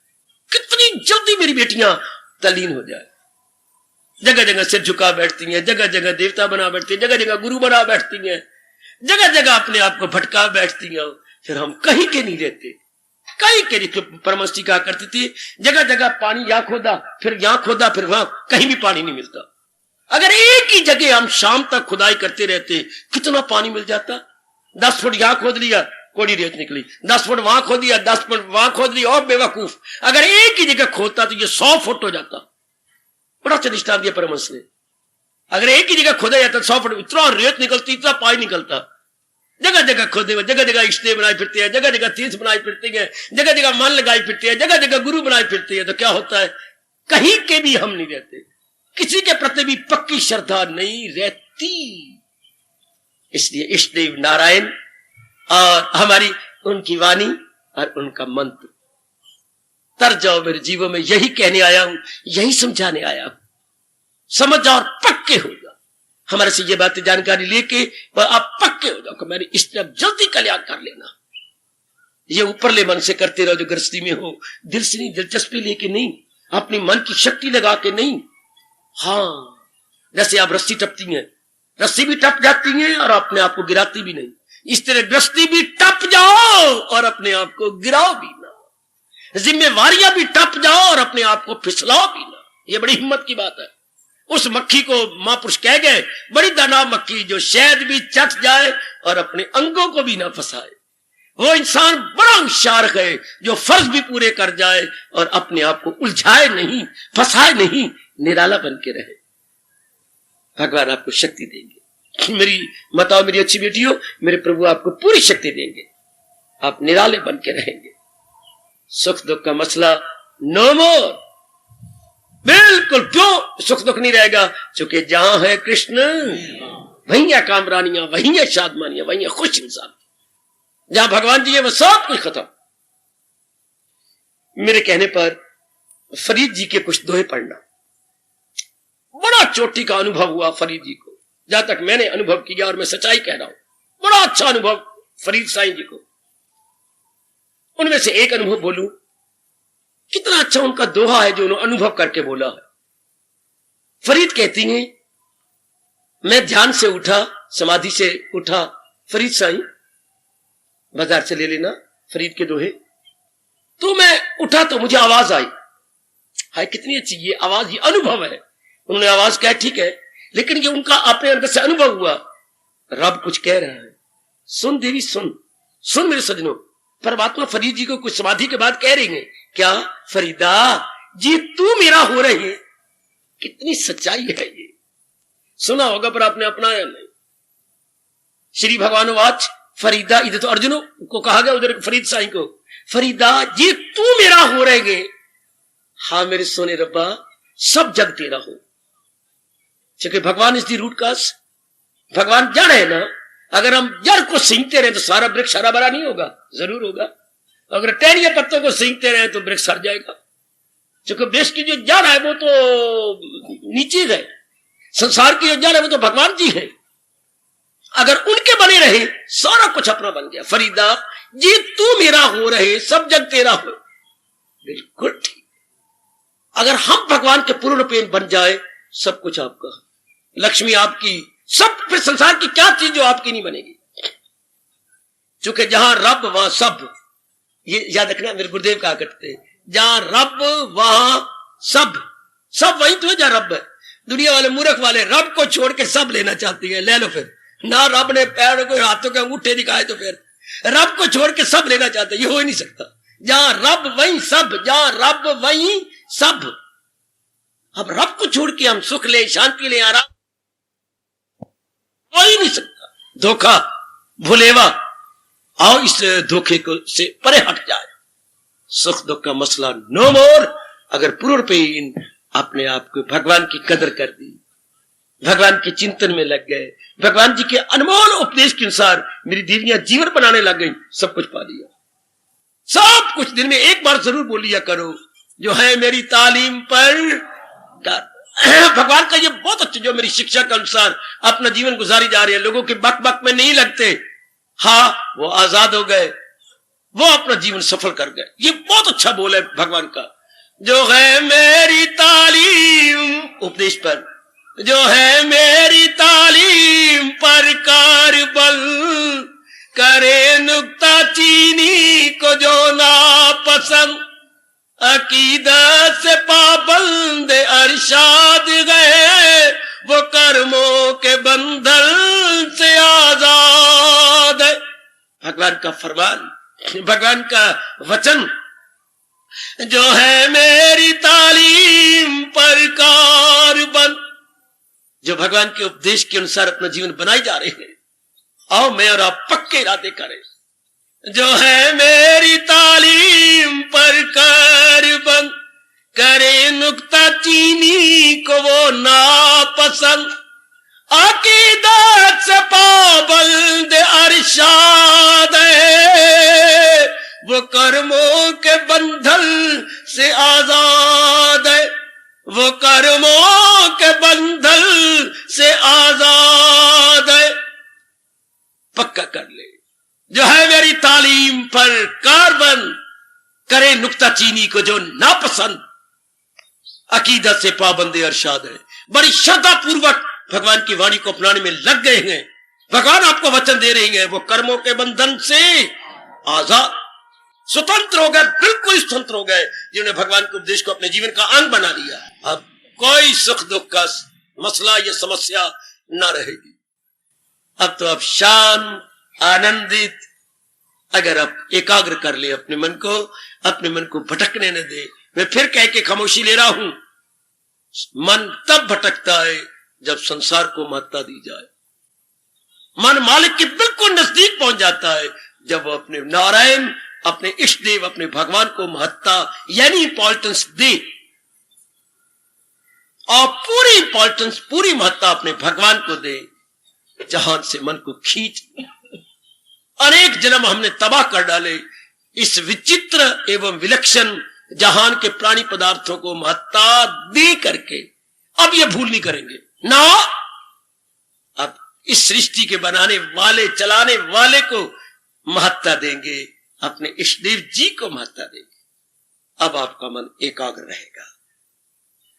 कितनी जल्दी मेरी बेटियां तल्लीन हो जाए। जगह जगह सिर झुका बैठती हैं, जगह जगह देवता बना बैठती हैं, जगह जगह गुरु बना बैठती हैं, जगह जगह अपने आप को भटका बैठती हैं। फिर हम कहीं के नहीं रहते, कहीं के नहीं। परमस्ती कहा करती थी, जगह जगह पानी यहां खोदा, फिर यहां खोदा, फिर वहां, कहीं भी पानी नहीं मिलता। अगर एक ही जगह हम शाम तक खुदाई करते रहते, कितना पानी मिल जाता। 10 फुट यहां खोद लिया, कोड़ी रेत निकली, 10 फुट वहां खोद दिया, 10 फुट वहां खोद लिया, और बेवकूफ। अगर एक ही जगह खोदता तो ये 100 फुट हो जाता। बड़ा अच्छा निष्ठान दिया परमहंस ने। अगर एक ही जगह खोदा जाता 100 फुट, इतना रेत निकलती, इतना पानी निकलता। जगह जगह खोदे हुए, जगह जगह इष्टे बनाई फिरते हैं, जगह जगह तीर्थ बनाई फिरते हैं, जगह जगह मन लगाई फिरते हैं, जगह जगह गुरु बनाई फिरते हैं। तो क्या होता है, कहीं के भी हम नहीं रहते, किसी के प्रति भी पक्की श्रद्धा नहीं रहती। इसलिए इष्ट देव नारायण और हमारी उनकी वाणी और उनका मंत्र। तर जाओ मेरे जीवन में, यही कहने आया हूं, यही समझाने आया हूं। समझ जाओ और पक्के हो जाओ। हमारे से ये बातें जानकारी लेके आप पक्के हो जाओ कि मैंने इस तरफ जल्दी कल्याण कर लेना। ये ऊपरले मन से करते रहो जो गृहस्थी में हो, दिल से नहीं, दिलचस्पी लेके नहीं, अपनी मन की शक्ति लगा के नहीं। हाँ, जैसे आप रस्सी टपती हैं, रस्सी भी टप जाती है और अपने आप को गिराती भी नहीं, इस तरह गृहस्थी भी टप जाओ और अपने आप को गिराओ भी ना, जिम्मेवारियां भी टप जाओ और अपने आप को फिसलाओ भी ना। ये बड़ी हिम्मत की बात है। उस मक्खी को महापुरुष कह गए, बड़ी दाना मक्खी जो शहद भी चट जाए और अपने अंगों को भी ना फंसाए। वो इंसान बड़ा होशियार है जो फर्ज भी पूरे कर जाए और अपने आप को उलझाए नहीं, फंसाए नहीं, निराला बन के रहे। भगवान आपको शक्ति देंगे। मेरी माताओं, मेरी अच्छी बेटियों, मेरे प्रभु आपको पूरी शक्ति देंगे, आप निराले बन के रहेंगे। सुख दुख का मसला नो मोर, बिल्कुल। क्यों सुख दुख नहीं रहेगा? क्योंकि जहां है कृष्ण वहीं है कामरानियां, वहीं है शादमानियां, वहीं है खुश इंसान। जहां भगवान जी है वह सब कुछ खत्म। मेरे कहने पर फरीद जी के कुछ दोहे पढ़ना, बड़ा चोटी का अनुभव हुआ फरीद जी को, जहां तक मैंने अनुभव किया और मैं सच्चाई कह रहा हूं, बड़ा अच्छा अनुभव फरीद साईं जी को। उनमें से एक अनुभव बोलूं, कितना अच्छा उनका दोहा है जो उन्होंने अनुभव करके बोला है। फरीद कहती हैं, मैं ध्यान से उठा, समाधि से उठा, फरीद साईं बाजार से ले लेना फरीद के दोहे। तो मैं उठा तो मुझे आवाज आई, हाय कितनी अच्छी ये आवाज, ये अनुभव है। उन्होंने आवाज कहा ठीक है, लेकिन ये उनका अपने अंदर से अनुभव हुआ, रब कुछ कह रहा है। सुन देवी सुन, सुन मेरे सजनों, परमात्मा फरीद जी को कुछ समाधि के बाद कह रही है, क्या फरीदा जी तू मेरा हो रही है। कितनी सच्चाई है ये, सुना होगा पर आपने अपनाया नहीं। श्री भगवान वाच फरीदा, इधर तो अर्जुन को कहा गया, उधर फरीद साईं को, फरीदा जी तू मेरा हो रहेंगे। हाँ मेरे सोने रब्बा, सब जग तेरा हो। क्योंकि भगवान इस दी रूट कास, भगवान जड़ है ना। अगर हम जड़ को सींचते रहे तो सारा वृक्ष हरा भरा नहीं होगा, जरूर होगा। अगर टहनिया पत्तों को सींचते रहे तो वृक्ष हर जाएगा। क्योंकि वृक्ष की जो जड़ है वो तो नीचे है, संसार की जो जड़ है वो तो भगवान जी है। अगर उनके बने रहे सारा कुछ अपना बन गया। फरीदा जी तू मेरा हो रहे, सब जग तेरा हो, बिल्कुल ठीक। अगर हम भगवान के पूर्ण प्रेम बन जाए, सब कुछ आपका, लक्ष्मी आपकी, सब, फिर संसार की क्या चीज जो आपकी नहीं बनेगी। क्योंकि जहां रब वहां सब, ये याद रखना मेरे गुरुदेव कहा करते, जहां रब वहां सब, सब वही तो है जहां रब है। दुनिया वाले मूर्ख वाले रब को छोड़ के सब लेना चाहती है, ले लो फिर ना, रब ने पैर को हाथों के अंगूठे दिखाए तो फिर रब को छोड़ के सब लेना चाहते, ये हो ही नहीं सकता। जहां रब वहीं सब, जहां रब वहीं सब। अब रब को छोड़ के हम सुख ले, शांति ले, आराम, हो ही नहीं सकता। धोखा, भुलेवा, आओ इस धोखे को से परे हट जाए। सुख दुख का मसला नो मोर। अगर पूर्ण पे अपने आप को भगवान की कदर कर दी, भगवान के चिंतन में लग गए, भगवान जी के अनमोल उपदेश के अनुसार मेरी देवियां जीवन बनाने लग गई, सब कुछ पा लिया। सब कुछ दिन में एक बार जरूर बोल लिया करो, जो है मेरी तालीम पर कर। भगवान का ये बहुत अच्छा, जो मेरी शिक्षा के अनुसार अपना जीवन गुजारी जा रही है, लोगों के बक बक में नहीं लगते। हाँ वो आजाद हो गए, वो अपना जीवन सफल कर गए। ये बहुत अच्छा बोल है भगवान का, जो है मेरी तालीम उपदेश पर, जो है मेरी तालीम पर कार बल, करे नुक्ता चीनी को जो ना पसंद, अकीदत से पाबंद अरशाद गए, वो कर्मों के बंधन से आजाद है। भगवान का फरमान, भगवान का वचन, जो है मेरी तालीम पर कारबन, जो भगवान के उपदेश के अनुसार अपना जीवन बनाए जा रहे हैं। आओ मैं और आप पक्के इरादे करें, जो है मेरी तालीम पर कारबन, करे नुक्ता चीनी को वो नापसंद, अकीदत से पाबंद अरशाद है, वो कर्मों के बंधन से आजाद है, वो कर्मों के बंधन से आजाद है। पक्का कर ले, जो है मेरी तालीम तालीम पर कार्बन, करे नुक्ता चीनी को जो नापसंद, अकीदत से पाबंदे अरशाद है। बड़ी श्रद्धा पूर्वक भगवान की वाणी को अपनाने में लग गए हैं। भगवान आपको वचन दे रहे हैं, वो कर्मों के बंधन से आजाद, स्वतंत्र हो गए, बिल्कुल स्वतंत्र हो गए, जिन्होंने भगवान के उपदेश को अपने जीवन का अंग बना लिया। अब कोई सुख दुख का मसला या समस्या न रहेगी। अब तो आप शांत, आनंदित, अगर आप एकाग्र कर ले अपने मन को भटकने न दे। मैं फिर कह के खामोशी ले रहा हूं, मन तब भटकता है जब संसार को महत्ता दी जाए। मन मालिक के बिल्कुल नजदीक पहुंच जाता है जब वो अपने नारायण, अपने इष्ट देव, अपने भगवान को महत्ता यानी इंपॉर्टेंस दे, और पूरी इंपॉर्टेंस, पूरी महत्ता अपने भगवान को दे। जहान से मन को खींच, अनेक जन्म हमने तबाह कर डाले इस विचित्र एवं विलक्षण जहान के प्राणी पदार्थों को महत्ता दे करके। अब ये भूल नहीं करेंगे ना। अब इस सृष्टि के बनाने वाले, चलाने वाले को महत्ता देंगे, अपने इष्टदेव जी को महत्ता देंगे। अब आपका मन एकाग्र रहेगा,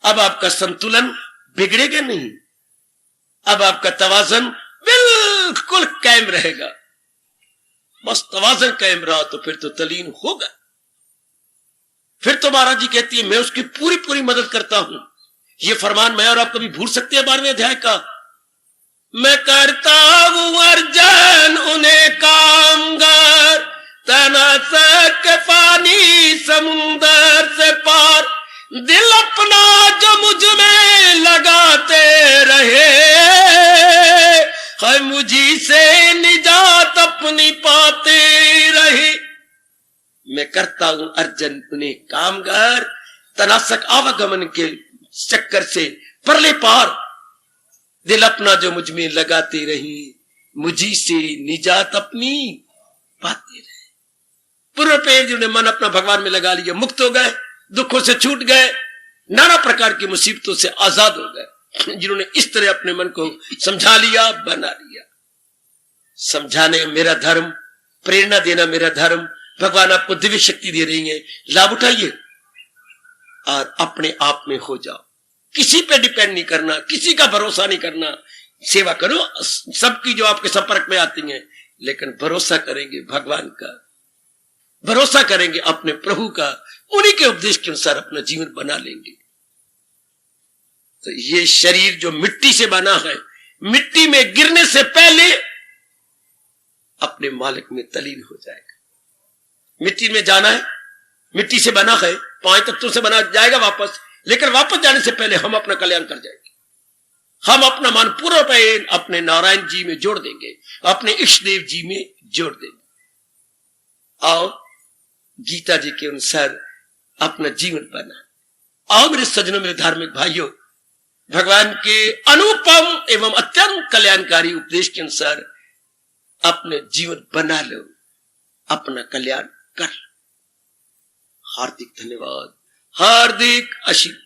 अब आपका संतुलन बिगड़ेगा नहीं, अब आपका तवाजन बिल्कुल कायम रहेगा। बस तवाजन कायम रहा तो फिर तो तलीन होगा। फिर तो महाराज जी कहती है, मैं उसकी पूरी पूरी मदद करता हूं। ये फरमान मैं और आप कभी भूल सकते हैं 12वें अध्याय का। मैं करता हूं अर्जन उन्हें कामगार, तना सक पानी समुंदर से पार, दिल अपना जो मुझ में लगाते रहे, है मुझी से निजात अपनी पाते रहे। मैं करता हूं अर्जन उन्हें कामगार, तनासक आवागमन के चक्कर से परले पार, दिल अपना जो मुझ में लगाते रही, मुझी से निजात अपनी पाते रहे। पूर्व पे जिन्होंने मन अपना भगवान में लगा लिया, मुक्त हो गए, दुखों से छूट गए, नाना प्रकार की मुसीबतों से आजाद हो गए। जिन्होंने इस तरह अपने मन को समझा लिया, बना लिया। समझाने मेरा धर्म, प्रेरणा देना मेरा धर्म। भगवान आपको दिव्य शक्ति दे रही है, लाभ उठाइए और अपने आप में हो जाओ। किसी पे डिपेंड नहीं करना, किसी का भरोसा नहीं करना। सेवा करो सबकी जो आपके संपर्क में आती हैं, लेकिन भरोसा करेंगे भगवान का, भरोसा करेंगे अपने प्रभु का, उन्हीं के उपदेश के अनुसार अपना जीवन बना लेंगे। तो ये शरीर जो मिट्टी से बना है, मिट्टी में गिरने से पहले अपने मालिक में तलीन हो जाएगा। मिट्टी में जाना है, मिट्टी से बना है, 5 तत्वों से बना जाएगा वापस, लेकिन वापस जाने से पहले हम अपना कल्याण कर जाएंगे। हम अपना मन पूरा पैन अपने नारायण जी में जोड़ देंगे, अपने इष्ट देव जी में जोड़ देंगे। आओ गीता जी के अनुसार अपना जीवन बना। आओ मेरे सज्जनों, मेरे धार्मिक भाइयों, भगवान के अनुपम एवं अत्यंत कल्याणकारी उपदेश के अनुसार अपने जीवन बना लो, अपना कल्याण कर। हार्दिक धन्यवाद, हार्दिक आशीर्वाद।